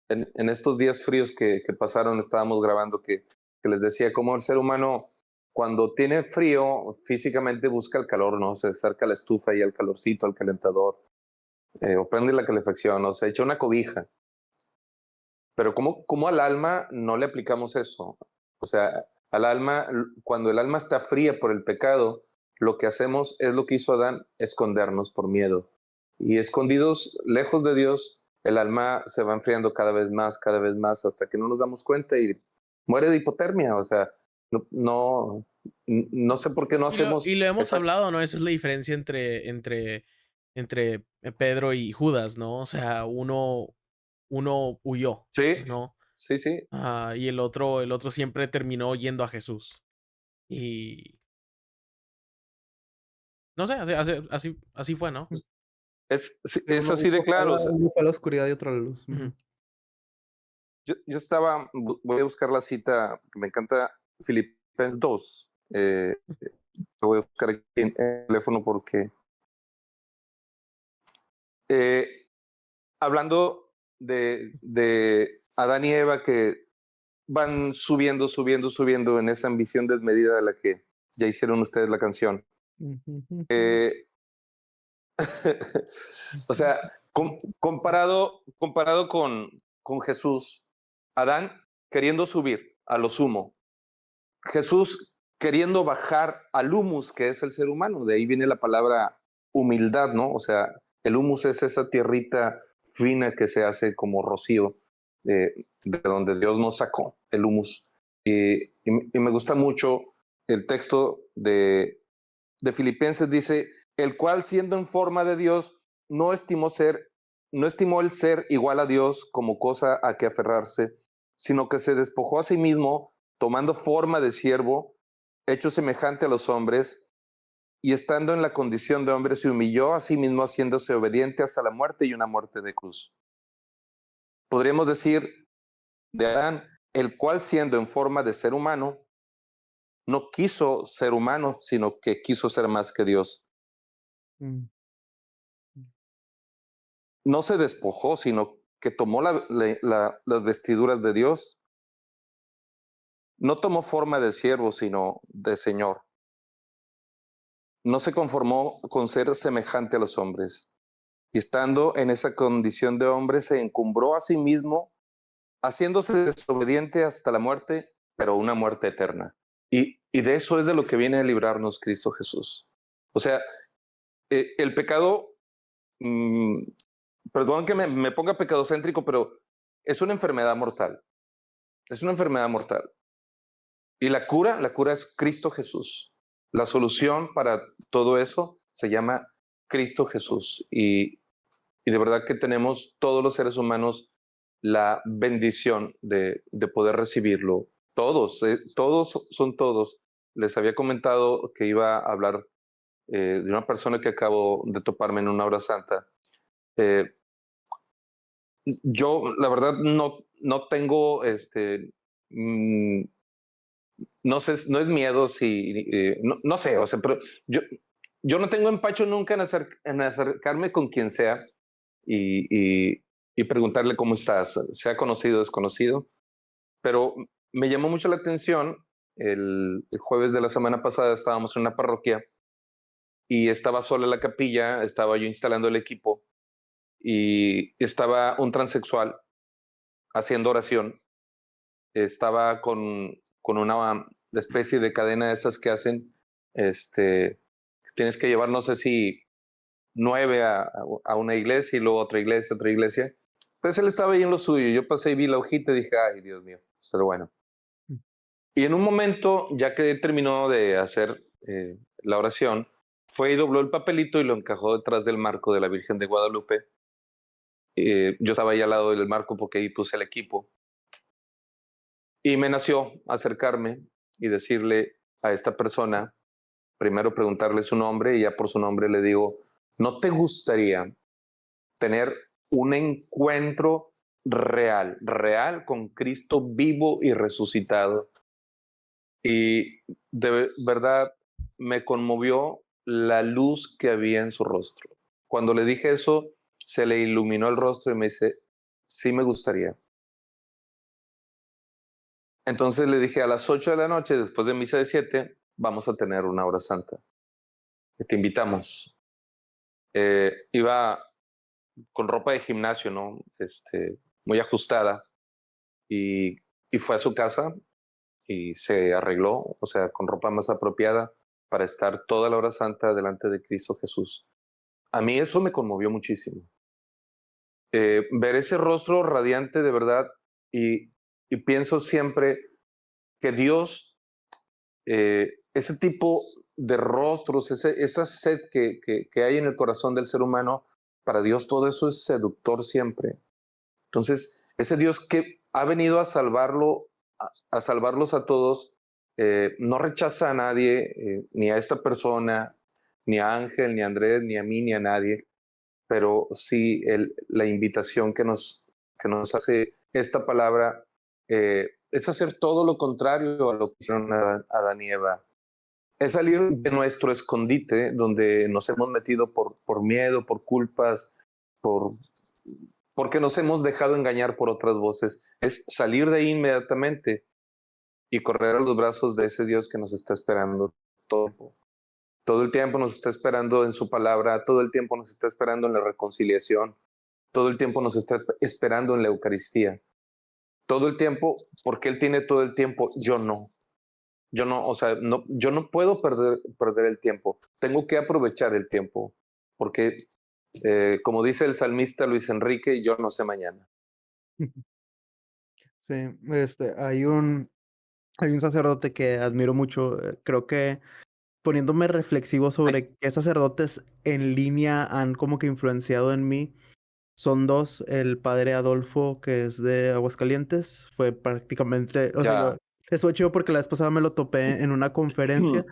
en estos días fríos que pasaron, estábamos grabando, que les decía cómo el ser humano cuando tiene frío físicamente busca el calor, ¿no? Se acerca a la estufa y al calorcito, al calentador, o prende la calefacción, o se echa una cobija. Pero ¿cómo al alma no le aplicamos eso? O sea, al alma, cuando el alma está fría por el pecado, lo que hacemos es lo que hizo Adán, escondernos por miedo. Y escondidos, lejos de Dios, el alma se va enfriando cada vez más, hasta que no nos damos cuenta y muere de hipotermia. O sea, no sé por qué no hacemos... Y lo hemos hablado, ¿no? Esa es la diferencia entre Pedro y Judas, ¿no? O sea, uno huyó, Sí, ¿no? sí. Y el otro siempre terminó yendo a Jesús. Y no sé, así fue, ¿no? Es así de claro. Uno fue a la oscuridad y otro a la luz. Yo voy a buscar la cita, me encanta Filipenses 2. Lo voy a buscar aquí en el teléfono porque hablando de Adán y Eva que van subiendo en esa ambición desmedida de la que ya hicieron ustedes la canción. O sea, comparado con Jesús, Adán queriendo subir a lo sumo, Jesús queriendo bajar al humus que es el ser humano, de ahí viene la palabra humildad, ¿no? O sea, El humus es esa tierrita fina que se hace como rocío, de donde Dios nos sacó, el humus. Y me gusta mucho el texto de Filipenses, dice, el cual siendo en forma de Dios, no estimó el ser igual a Dios como cosa a que aferrarse, sino que se despojó a sí mismo, tomando forma de siervo, hecho semejante a los hombres, y estando en la condición de hombre, se humilló a sí mismo, haciéndose obediente hasta la muerte y una muerte de cruz. Podríamos decir de Adán, el cual siendo en forma de ser humano, no quiso ser humano, sino que quiso ser más que Dios. Mm. No se despojó, sino que tomó las vestiduras de Dios. No tomó forma de siervo, sino de Señor. No se conformó con ser semejante a los hombres. Y estando en esa condición de hombre, se encumbró a sí mismo, haciéndose desobediente hasta la muerte, pero una muerte eterna. Y de eso es de lo que viene a librarnos Cristo Jesús. O sea, el pecado, perdón que me ponga pecadocéntrico, pero es una enfermedad mortal. Es una enfermedad mortal. Y la cura es Cristo Jesús. La solución para todo eso se llama Cristo Jesús. Y de verdad que tenemos todos los seres humanos la bendición de poder recibirlo. Todos son todos. Les había comentado que iba a hablar de una persona que acabo de toparme en una hora santa. Yo, la verdad, no tengo no sé, no es miedo si, no sé, o sea, pero yo no tengo empacho nunca en acercarme con quien sea y preguntarle cómo estás, sea conocido o desconocido, pero me llamó mucho la atención, el jueves de la semana pasada estábamos en una parroquia y estaba sola la capilla, estaba yo instalando el equipo y estaba un transexual haciendo oración, estaba con una especie de cadena de esas que hacen, tienes que llevar, no sé si 9 a una iglesia y luego otra iglesia. Pues él estaba ahí en lo suyo. Yo pasé y vi la hojita y dije, ay, Dios mío, pero bueno. Y en un momento, ya que terminó de hacer la oración, fue y dobló el papelito y lo encajó detrás del marco de la Virgen de Guadalupe. Yo estaba ahí al lado del marco porque ahí puse el equipo. Y me nació acercarme y decirle a esta persona, primero preguntarle su nombre y ya por su nombre le digo, ¿no te gustaría tener un encuentro real con Cristo vivo y resucitado? Y de verdad me conmovió la luz que había en su rostro. Cuando le dije eso, se le iluminó el rostro y me dice, sí me gustaría. Entonces le dije, a las 8 de la noche, después de misa de 7, vamos a tener una hora santa. Te invitamos. Iba con ropa de gimnasio, ¿no? Muy ajustada. Y fue a su casa y se arregló, o sea, con ropa más apropiada para estar toda la hora santa delante de Cristo Jesús. A mí eso me conmovió muchísimo. Ver ese rostro radiante de verdad y pienso siempre que Dios, ese tipo de rostros, esa sed que hay en el corazón del ser humano, para Dios todo eso es seductor siempre. Entonces, ese Dios que ha venido a a salvarlos a todos, no rechaza a nadie, ni a esta persona, ni a Ángel, ni a Andrés, ni a mí, ni a nadie, pero sí la invitación que nos hace esta palabra es hacer todo lo contrario a lo que hicieron Adán y Eva. Es salir de nuestro escondite donde nos hemos metido por miedo, por culpas, por, porque nos hemos dejado engañar por otras voces. Es salir de ahí inmediatamente y correr a los brazos de ese Dios que nos está esperando todo. Todo el tiempo nos está esperando en su palabra, todo el tiempo nos está esperando en la reconciliación, todo el tiempo nos está esperando en la Eucaristía. Todo el tiempo, porque Él tiene todo el tiempo, yo no. Yo no, o sea, no, yo no puedo perder el tiempo. Tengo que aprovechar el tiempo, porque Como dice el salmista Luis Enrique, yo no sé mañana. Sí, hay un sacerdote que admiro mucho, creo que poniéndome reflexivo sobre qué sacerdotes en línea han como que influenciado en mí, son dos, el padre Adolfo, que es de Aguascalientes, fue prácticamente, o sea, Ya. estuvo chido porque la vez pasada me lo topé en una conferencia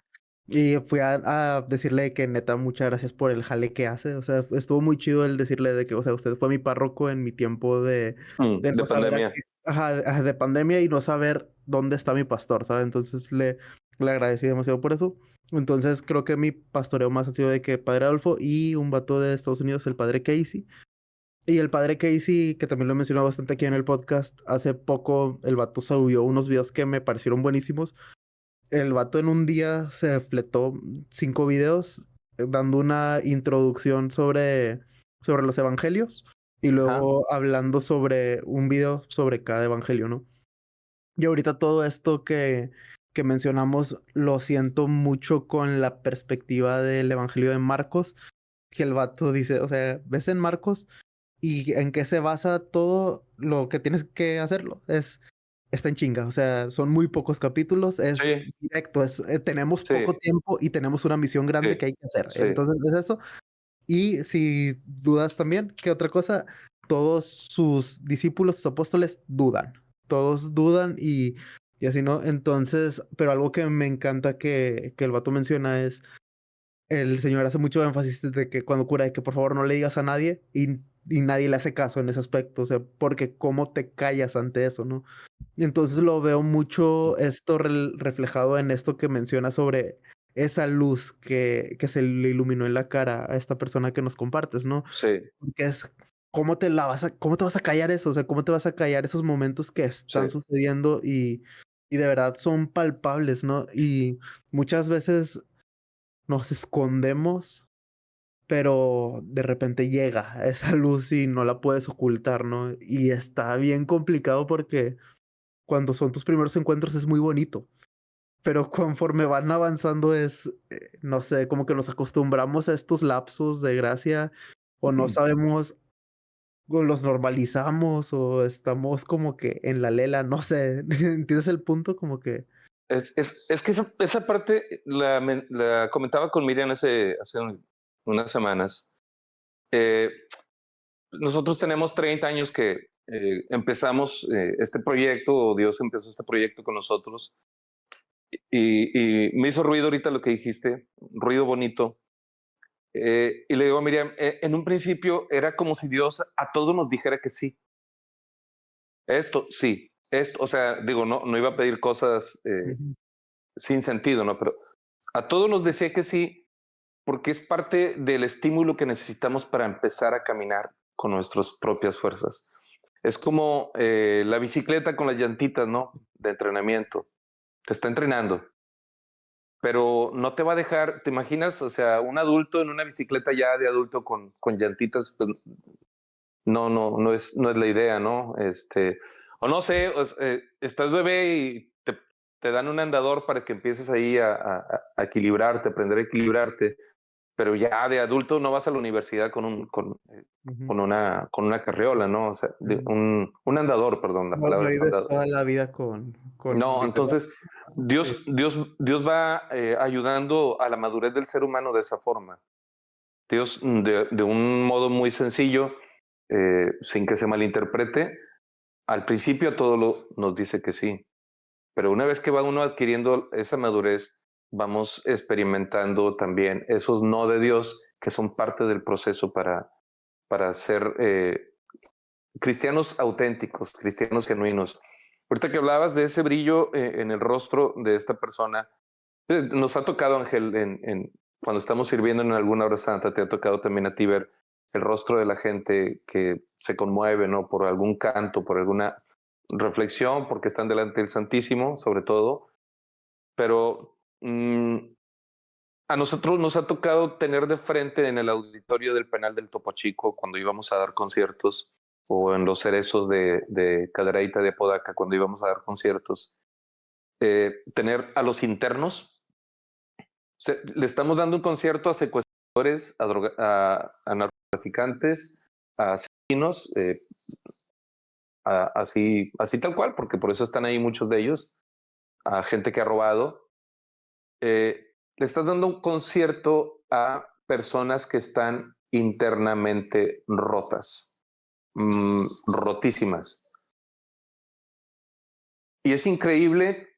y fui a decirle que neta, muchas gracias por el jale que hace, o sea, estuvo muy chido el decirle de que, o sea, usted fue mi párroco en mi tiempo de De no saber pandemia. ajá, de pandemia y no saber dónde está mi pastor, ¿sabes? Entonces le agradecí demasiado por eso. Entonces creo que mi pastoreo más ha sido de que Padre Adolfo y un vato de Estados Unidos, el Padre Casey. Y el Padre Casey, que también lo he mencionado bastante aquí en el podcast, hace poco el vato subió unos videos que me parecieron buenísimos. El vato en un día se fletó 5 videos dando una introducción sobre los evangelios y Ajá. luego hablando sobre un video sobre cada evangelio, ¿no? Y ahorita todo esto que mencionamos lo siento mucho con la perspectiva del Evangelio de Marcos, que el vato dice, o sea, ves en Marcos y en qué se basa todo lo que tienes que hacerlo. Está en chinga, o sea, son muy pocos capítulos, es Sí, directo, tenemos sí, poco tiempo y tenemos una misión grande sí, que hay que hacer. sí, Entonces es eso. Y si dudas también, ¿qué otra cosa? Todos sus discípulos, sus apóstoles, dudan. Todos dudan y así, ¿no? Entonces, pero algo que me encanta que el vato menciona es, el Señor hace mucho énfasis de que cuando cura, de que por favor no le digas a nadie y nadie le hace caso en ese aspecto, o sea, porque cómo te callas ante eso, ¿no? Y entonces lo veo mucho esto reflejado en esto que menciona sobre esa luz que se le iluminó en la cara a esta persona que nos compartes, ¿no? sí, Que es cómo te vas a callar eso, o sea, cómo te vas a callar esos momentos que sí. están sucediendo y de verdad son palpables, ¿no? Y muchas veces nos escondemos, pero de repente llega esa luz y no la puedes ocultar, ¿no? Y está bien complicado porque cuando son tus primeros encuentros es muy bonito, pero conforme van avanzando no sé, como que nos acostumbramos a estos lapsos de gracia o no sabemos, o los normalizamos o estamos como que en la lela, no sé, ¿entiendes el punto? Como que... Es que esa parte la comentaba con Miriam hace unas semanas. Eh, Nosotros tenemos 30 años que empezamos este proyecto, o Dios empezó este proyecto con nosotros, y me hizo ruido ahorita lo que dijiste, ruido bonito. Y le digo a Miriam, en un principio era como si Dios a todos nos dijera que sí. Esto, sí. Esto, o sea, digo, no iba a pedir cosas Ujú, sin sentido, ¿no? Pero a todos nos decía que sí, porque es parte del estímulo que necesitamos para empezar a caminar con nuestras propias fuerzas. Es como la bicicleta con las llantitas, ¿no? De entrenamiento. Te está entrenando, pero no te va a dejar, ¿te imaginas? O sea, un adulto en una bicicleta ya de adulto con llantitas, pues no es la idea, ¿no? O no sé, estás bebé y te dan un andador para que empieces ahí a equilibrarte, aprender a equilibrarte, pero ya de adulto no vas a la universidad ujú, con una carriola, ¿no? O sea, ujú. un andador, perdón, la No, no palabra es vives andador. toda la vida con No, literal. entonces Sí. Dios va ayudando a la madurez del ser humano de esa forma. Dios, de un modo muy sencillo, sin que se malinterprete, al principio a nos dice que sí, pero una vez que va uno adquiriendo esa madurez, vamos experimentando también esos no de Dios que son parte del proceso para ser cristianos auténticos, cristianos genuinos. Ahorita que hablabas de ese brillo en el rostro de esta persona, nos ha tocado, Ángel, cuando estamos sirviendo en alguna hora santa, te ha tocado también a ti ver el rostro de la gente que se conmueve, ¿no? Por algún canto, por alguna reflexión, porque están delante del Santísimo, sobre todo. Pero a nosotros nos ha tocado tener de frente en el auditorio del penal del Topo Chico cuando íbamos a dar conciertos, o en los cerezos de Cadereyta de Apodaca cuando íbamos a dar conciertos, tener a los internos. O sea, le estamos dando un concierto a secuestrados a narcotraficantes, a asesinos, así tal cual, porque por eso están ahí muchos de ellos, a gente que ha robado. Le estás dando un concierto a personas que están internamente rotas, rotísimas. Y es increíble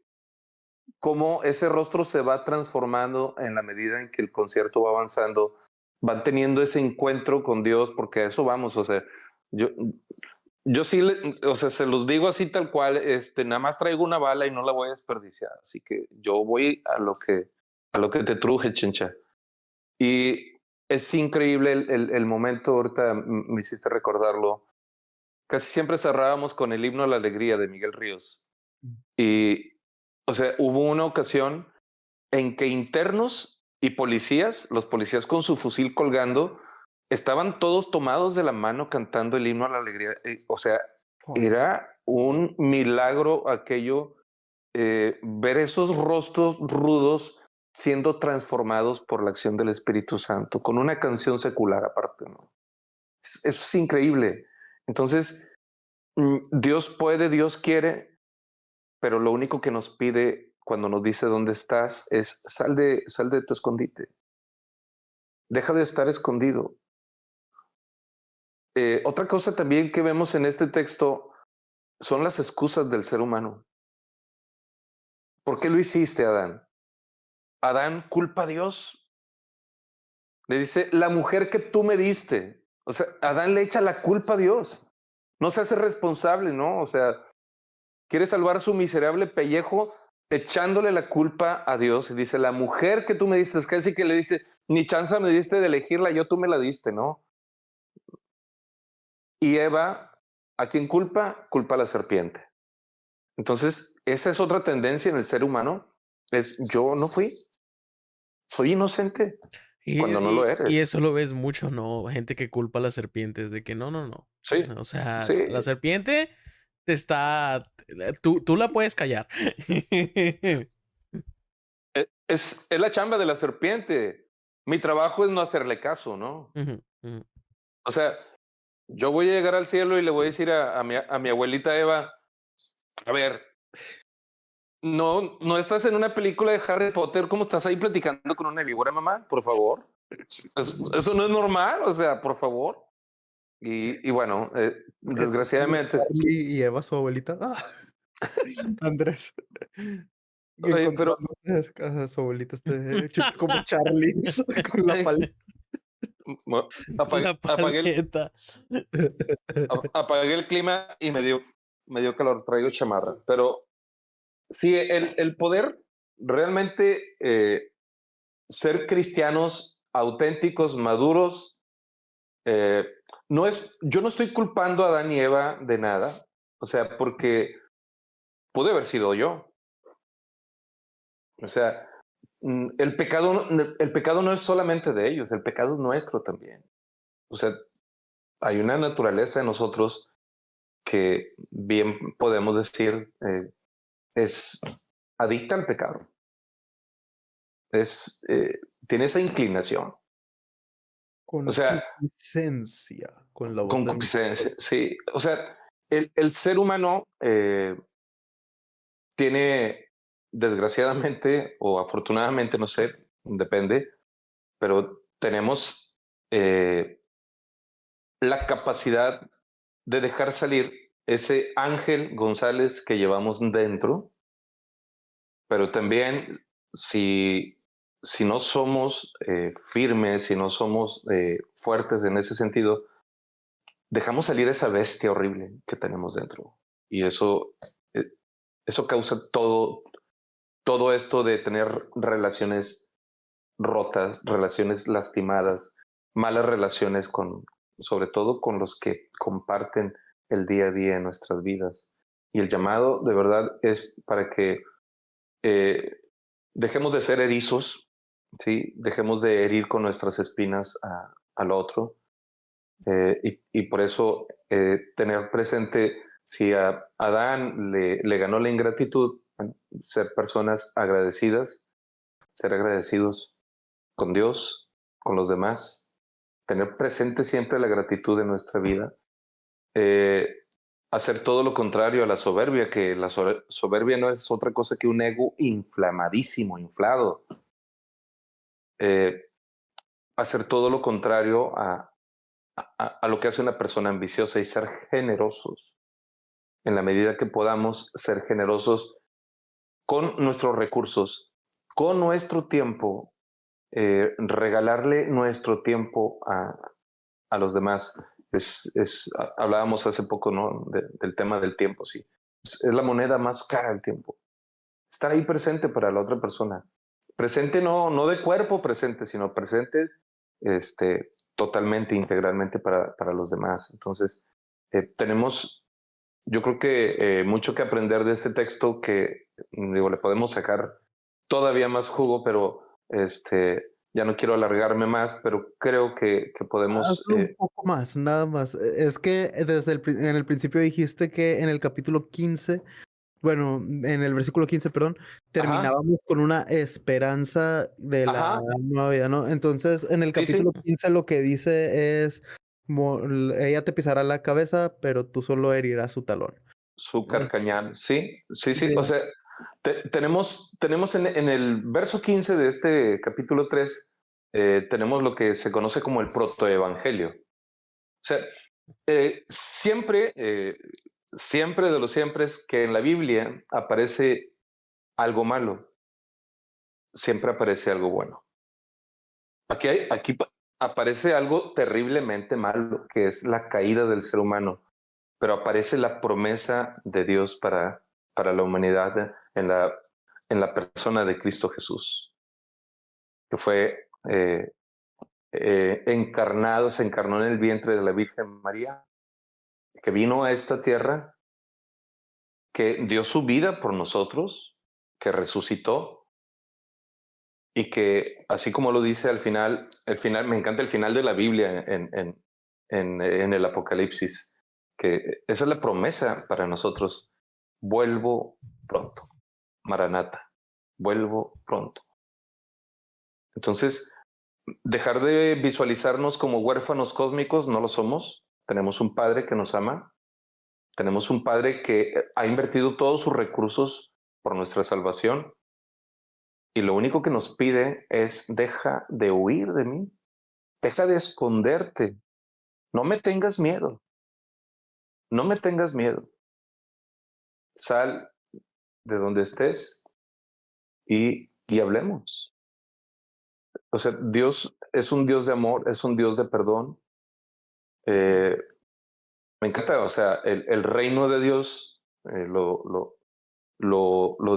cómo ese rostro se va transformando en la medida en que el concierto va avanzando, van teniendo ese encuentro con Dios, porque a eso vamos, o sea, yo sí, o sea, se los digo así tal cual, nada más traigo una bala y no la voy a desperdiciar, así que yo voy a lo que te truje, Chencha. Y es increíble el momento, ahorita me hiciste recordarlo, casi siempre cerrábamos con el himno a la alegría de Miguel Ríos. Y, o sea, hubo una ocasión en que internos y policías, los policías con su fusil colgando, estaban todos tomados de la mano cantando el himno a la alegría. O sea, era un milagro aquello, ver esos rostros rudos siendo transformados por la acción del Espíritu Santo, con una canción secular aparte, ¿no? Eso es increíble. Entonces, Dios puede, Dios quiere, pero lo único que nos pide cuando nos dice dónde estás es sal de tu escondite. Deja de estar escondido. Otra cosa también que vemos en este texto son las excusas del ser humano. ¿Por qué lo hiciste, Adán? Adán culpa a Dios. Le dice, la mujer que tú me diste. O sea, Adán le echa la culpa a Dios. No se hace responsable, ¿no? O sea, quiere salvar su miserable pellejo echándole la culpa a Dios. Y dice, la mujer que tú me diste, es casi que le dice, ni chance me diste de elegirla, tú me la diste, ¿no? Y Eva, ¿a quién culpa? Culpa a la serpiente. Entonces, esa es otra tendencia en el ser humano, es yo no fui, soy inocente, cuando no lo Y eres. eso lo ves mucho, ¿no? Gente que culpa a las serpientes de que no. Sí, O sea, sí. la serpiente te está... Tú la puedes callar. Es la chamba de la serpiente. Mi trabajo es no hacerle caso, ¿no? Ujú, ujú. O sea, yo voy a llegar al cielo y le voy a decir a mi abuelita Eva, a ver, no estás en una película de Harry Potter, ¿cómo estás ahí platicando con una víbora, mamá? Por favor. Eso no es normal, o sea, por favor. Y bueno, desgraciadamente, Charlie y Eva, su abuelita. ¡Ah! Andrés. pero Encontrándose a su abuelita, como Charlie con la paleta. La paleta. Apagué el clima y me dio calor, traigo chamarra. Pero sí, el poder realmente ser cristianos auténticos, maduros, no es, yo no estoy culpando a Adán y Eva de nada, o sea, porque pude haber sido yo. O sea, el pecado no es solamente de ellos, el pecado es nuestro también. O sea, hay una naturaleza en nosotros que bien podemos decir es adicta al pecado. Tiene esa inclinación. O sea, Concupiscencia, con la voz de concupiscencia, sí. O sea, el ser humano tiene, desgraciadamente o afortunadamente, no sé, depende, pero tenemos la capacidad de dejar salir ese Ángel González que llevamos dentro, pero también si no somos firmes, si no somos fuertes en ese sentido, dejamos salir esa bestia horrible que tenemos dentro. Y eso causa todo esto de tener relaciones rotas, relaciones lastimadas, malas relaciones sobre todo con los que comparten el día a día en nuestras vidas. Y el llamado de verdad es para que dejemos de ser erizos, ¿sí? Dejemos de herir con nuestras espinas al otro. Y por eso tener presente, si a Adán le ganó la ingratitud, ser personas agradecidas, ser agradecidos con Dios, con los demás, tener presente siempre la gratitud en nuestra vida, eh, hacer todo lo contrario a la soberbia, que la soberbia no es otra cosa que un ego inflamadísimo, inflado. Eh, hacer todo lo contrario a lo que hace una persona ambiciosa y ser generosos. En la medida que podamos ser generosos con nuestros recursos, con nuestro tiempo, regalarle nuestro tiempo a los demás. Hablábamos hace poco, ¿no? Del tema del tiempo, sí. Es la moneda más cara el tiempo. Estar ahí presente para la otra persona. Presente no de cuerpo presente, sino presente totalmente, integralmente para los demás. Entonces, tenemos, yo creo que mucho que aprender de este texto que, digo, le podemos sacar todavía más jugo, pero ya no quiero alargarme más, pero creo que podemos... Hazlo un poco más, nada más. Es que en el principio dijiste que en el capítulo 15, bueno, en el versículo 15, perdón, Ajá, terminábamos con una esperanza de la ajá, nueva vida, ¿no? Entonces, en el sí, sí, capítulo 15 lo que dice es, ella te pisará la cabeza, pero tú solo herirás su talón. su Es- carcañal, sí, sí, sí, o sí. sea, tenemos en el verso 15 de este capítulo 3, tenemos lo que se conoce como el protoevangelio. O sea, siempre de los siempre es que en la Biblia aparece algo malo, siempre aparece algo bueno. Aquí aparece algo terriblemente malo, que es la caída del ser humano, pero aparece la promesa de Dios para la humanidad en la persona de Cristo Jesús, que fue encarnado, se encarnó en el vientre de la Virgen María, que vino a esta tierra, que dio su vida por nosotros, que resucitó y que, así como lo dice al final, me encanta el final de la Biblia en el Apocalipsis, que esa es la promesa para nosotros. Vuelvo pronto, Maranata, vuelvo pronto. Entonces, dejar de visualizarnos como huérfanos cósmicos, no lo somos. Tenemos un Padre que nos ama, tenemos un Padre que ha invertido todos sus recursos por nuestra salvación y lo único que nos pide es deja de huir de mí, deja de esconderte, no me tengas miedo, no me tengas miedo. Sal de donde estés y hablemos. O sea, Dios es un Dios de amor, es un Dios de perdón. Eh, me encanta, o sea, el reino de Dios, lo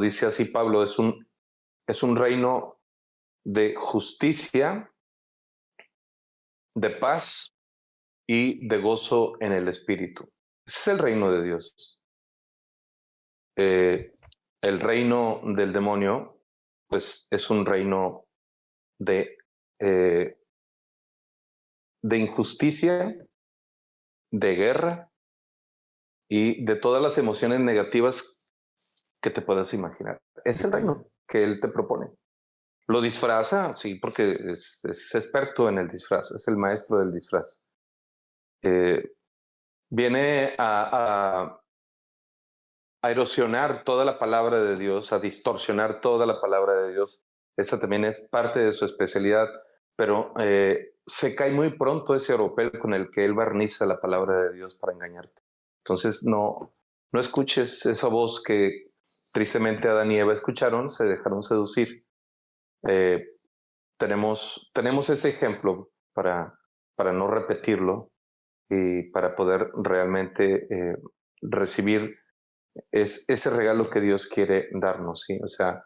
dice así Pablo, es un reino de justicia, de paz y de gozo en el Espíritu. Ese es el reino de Dios. Eh, el reino del demonio, pues es un reino de, eh, de injusticia, de guerra y de todas las emociones negativas que te puedas imaginar. Es el reino que él te propone. Lo disfraza, sí, porque es experto en el disfraz, es el maestro del disfraz. Eh, viene a erosionar toda la palabra de Dios, a distorsionar toda la palabra de Dios. Esa también es parte de su especialidad, pero se cae muy pronto ese oropel con el que él barniza la palabra de Dios para engañarte. Entonces no escuches esa voz que tristemente Adán y Eva escucharon, se dejaron seducir. Eh, tenemos ese ejemplo para no repetirlo y para poder realmente recibir ese regalo que Dios quiere darnos, ¿sí? O sea,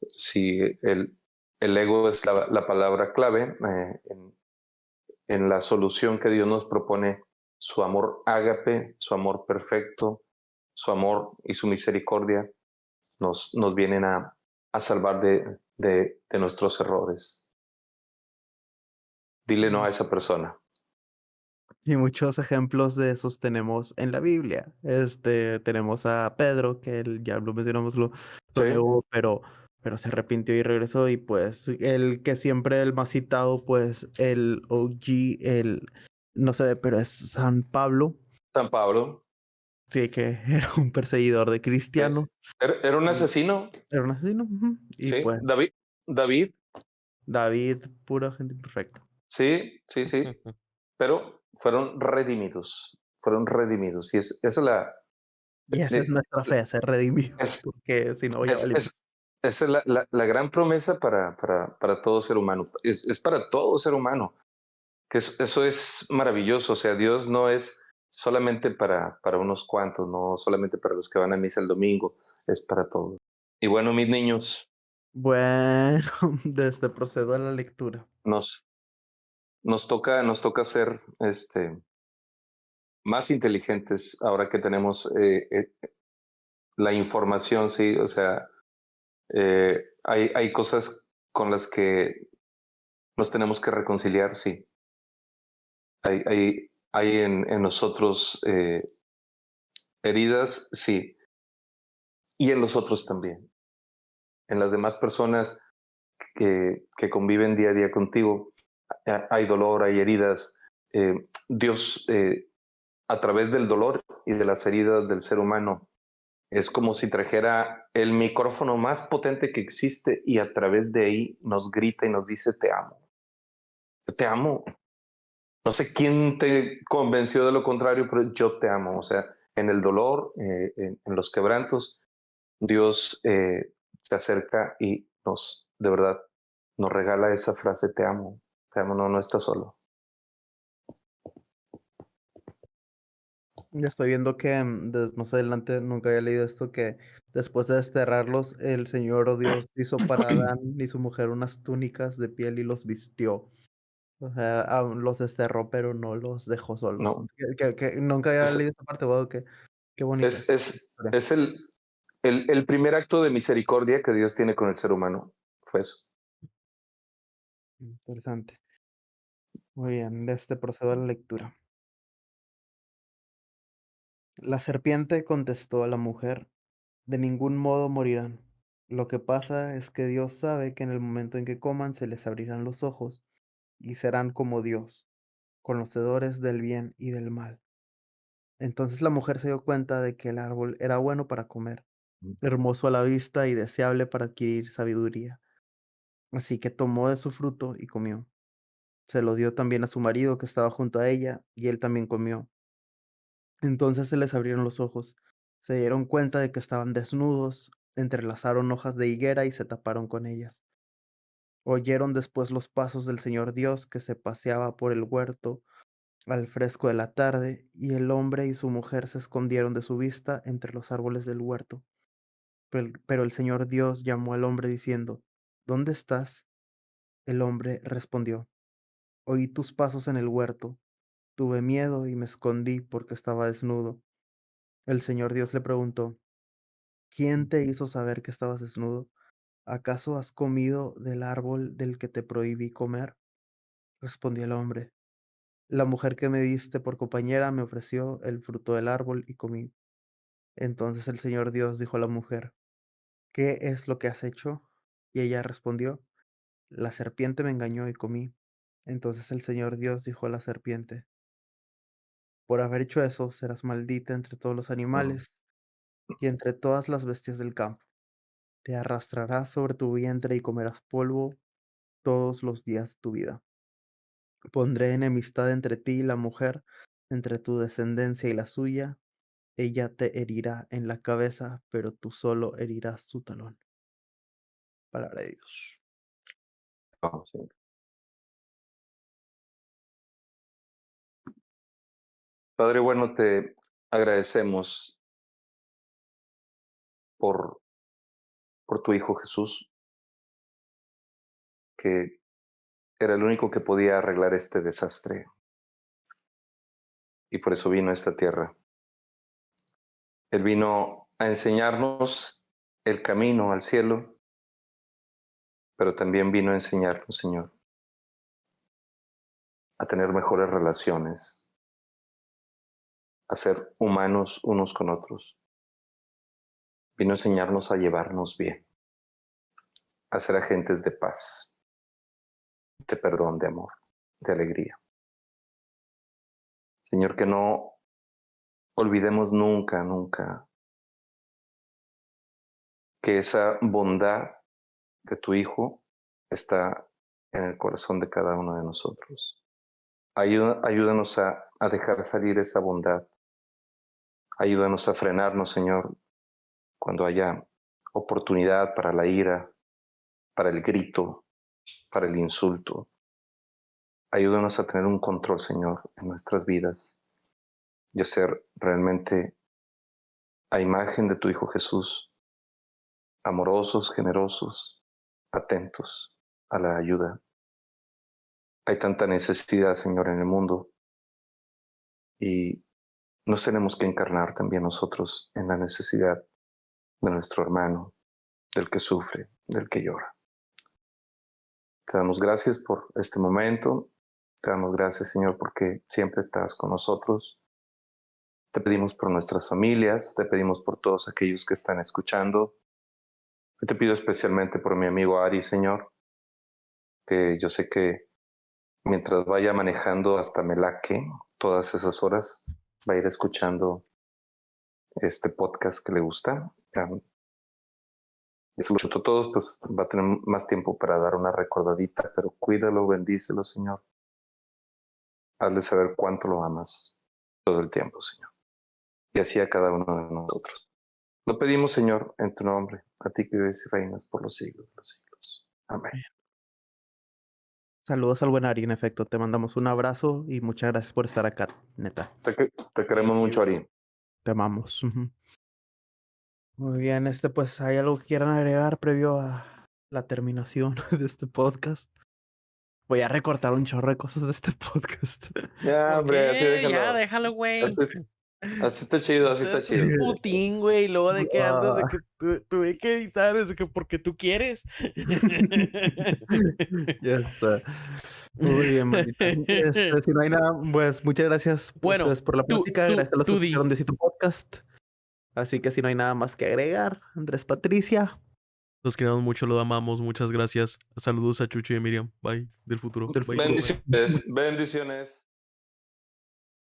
si el ego es la palabra clave en la solución que Dios nos propone, su amor ágape, su amor perfecto, su amor y su misericordia nos vienen a salvar de nuestros errores. Dile no a esa persona. Y muchos ejemplos de esos tenemos en la Biblia. Tenemos a Pedro, que ya lo mencionamos, lo Sí, negó, pero pero se arrepintió y regresó. Y pues el que siempre el más citado, pues el OG, no sé, pero es San Pablo, San Pablo. sí, que era un perseguidor de eh, cristianos. era un Y asesino, era un asesino. Ujú. Y sí. pues David, David, pura gente imperfecta. sí, sí, sí. Pero fueron redimidos. Fueron redimidos. Y esa es Y esa es eh, nuestra fe, ser redimidos, es, porque si no, ya es, valimos. es- esa es la gran promesa para todo ser humano. Es para todo ser humano. Que eso es maravilloso. O sea, Dios no es solamente para unos cuantos, no solamente para los que van a misa el domingo, es para todos. Y bueno, mis niños, Bueno, desde procedo a la lectura. nos, nos toca ser más inteligentes ahora que tenemos la información, sí. O sea, hay cosas con las que nos tenemos que reconciliar, sí. Hay en nosotros heridas, sí, y en los otros también. En las demás personas que conviven día a día contigo, hay dolor, hay heridas. Dios, a través del dolor y de las heridas del ser humano, es como si trajera el micrófono más potente que existe y a través de ahí nos grita y nos dice, te amo, te amo. No sé quién te convenció de lo contrario, pero yo te amo. O sea, en el dolor, en los quebrantos, Dios se acerca y de verdad, nos regala esa frase, te amo, no, no estás solo. Ya estoy viendo que más adelante nunca había leído esto, que después de desterrarlos, el Señor o Dios hizo para Adán y su mujer unas túnicas de piel y los vistió. O sea, los desterró, pero no los dejó solos. No, Que nunca había es, leído esa parte, wow, qué bonita. es, es, historia. es el primer acto de misericordia que Dios tiene con el ser humano. Fue eso. Interesante. Muy bien, de este procedo a la lectura. La serpiente contestó a la mujer, de ningún modo morirán. Lo que pasa es que Dios sabe que en el momento en que coman se les abrirán los ojos y serán como Dios, conocedores del bien y del mal. Entonces la mujer se dio cuenta de que el árbol era bueno para comer, hermoso a la vista y deseable para adquirir sabiduría. Así que tomó de su fruto y comió. Se lo dio también a su marido que estaba junto a ella, y él también comió. Entonces se les abrieron los ojos, se dieron cuenta de que estaban desnudos, entrelazaron hojas de higuera y se taparon con ellas. Oyeron después los pasos del Señor Dios que se paseaba por el huerto al fresco de la tarde, y el hombre y su mujer se escondieron de su vista entre los árboles del huerto. Pero el Señor Dios llamó al hombre diciendo, ¿dónde estás? El hombre respondió, oí tus pasos en el huerto, tuve miedo y me escondí porque estaba desnudo. El Señor Dios le preguntó, ¿quién te hizo saber que estabas desnudo? ¿Acaso has comido del árbol del que te prohibí comer? Respondió el hombre, la mujer que me diste por compañera me ofreció el fruto del árbol y comí. Entonces el Señor Dios dijo a la mujer, ¿qué es lo que has hecho? Y ella respondió, la serpiente me engañó y comí. Entonces el Señor Dios dijo a la serpiente, por haber hecho eso, serás maldita entre todos los Mm. animales y entre todas las bestias del campo. Te arrastrarás sobre tu vientre y comerás polvo todos los días de tu vida. Pondré enemistad entre ti y la mujer, entre tu descendencia y la suya. Ella te herirá en la cabeza, pero tú solo herirás su talón. Palabra de Dios. Vamos, sí. Padre bueno, te agradecemos por, por tu Hijo Jesús, que era el único que podía arreglar este desastre y por eso vino a esta tierra. Él vino a enseñarnos el camino al cielo, pero también vino a enseñarnos, Señor, a tener mejores relaciones, a ser humanos unos con otros. Vino a enseñarnos a llevarnos bien. a ser agentes de paz, de perdón, de amor, de alegría. Señor, que no olvidemos nunca, nunca que esa bondad de tu Hijo está en el corazón de cada uno de nosotros. Ayúdanos a dejar salir esa bondad. Ayúdanos a frenarnos, Señor, cuando haya oportunidad para la ira, para el grito, para el insulto. Ayúdanos a tener un control, Señor, en nuestras vidas y a ser realmente a imagen de tu Hijo Jesús, amorosos, generosos, atentos a la ayuda. Hay tanta necesidad, Señor, en el mundo y nos tenemos que encarnar también nosotros en la necesidad de nuestro hermano, del que sufre, del que llora. Te damos gracias por este momento. Te damos gracias, Señor, porque siempre estás con nosotros. Te pedimos por nuestras familias, te pedimos por todos aquellos que están escuchando. Yo te pido especialmente por mi amigo Ari, Señor, que yo sé que mientras vaya manejando hasta Melaque, todas esas horas, va a ir escuchando este podcast que le gusta. Y sobre todo, pues va a tener más tiempo para dar una recordadita, pero cuídalo, bendícelo, Señor. Hazle saber cuánto lo amas todo el tiempo, Señor. Y así a cada uno de nosotros. Lo pedimos, Señor, en tu nombre, a ti que vives y reinas por los siglos de los siglos. Amén. Saludos al buen Ari, en efecto. Te mandamos un abrazo y muchas gracias por estar acá, neta. Te queremos mucho, Ari. Te amamos. Muy bien, pues, ¿hay algo que quieran agregar previo a la terminación de este podcast? Voy a recortar un chorro de cosas de este podcast. Ya, ¿Por hombre, así qué? déjalo. Ya, déjalo, güey. Así está chido, así está chido. Putín, güey. Y luego de que andas de que tuve que editar, es de que porque tú quieres. Ya está. Muy bien, manita. Si no hay nada, pues muchas gracias Bueno, ustedes por la plática. Gracias a los que tú di. escucharon de tu podcast. Así que si no hay nada más que agregar, Andrés Patricia. Los queremos mucho, los amamos. Muchas gracias. Saludos a Chucho y a Miriam. Bye. Del futuro. Bye. Bendiciones, bendiciones.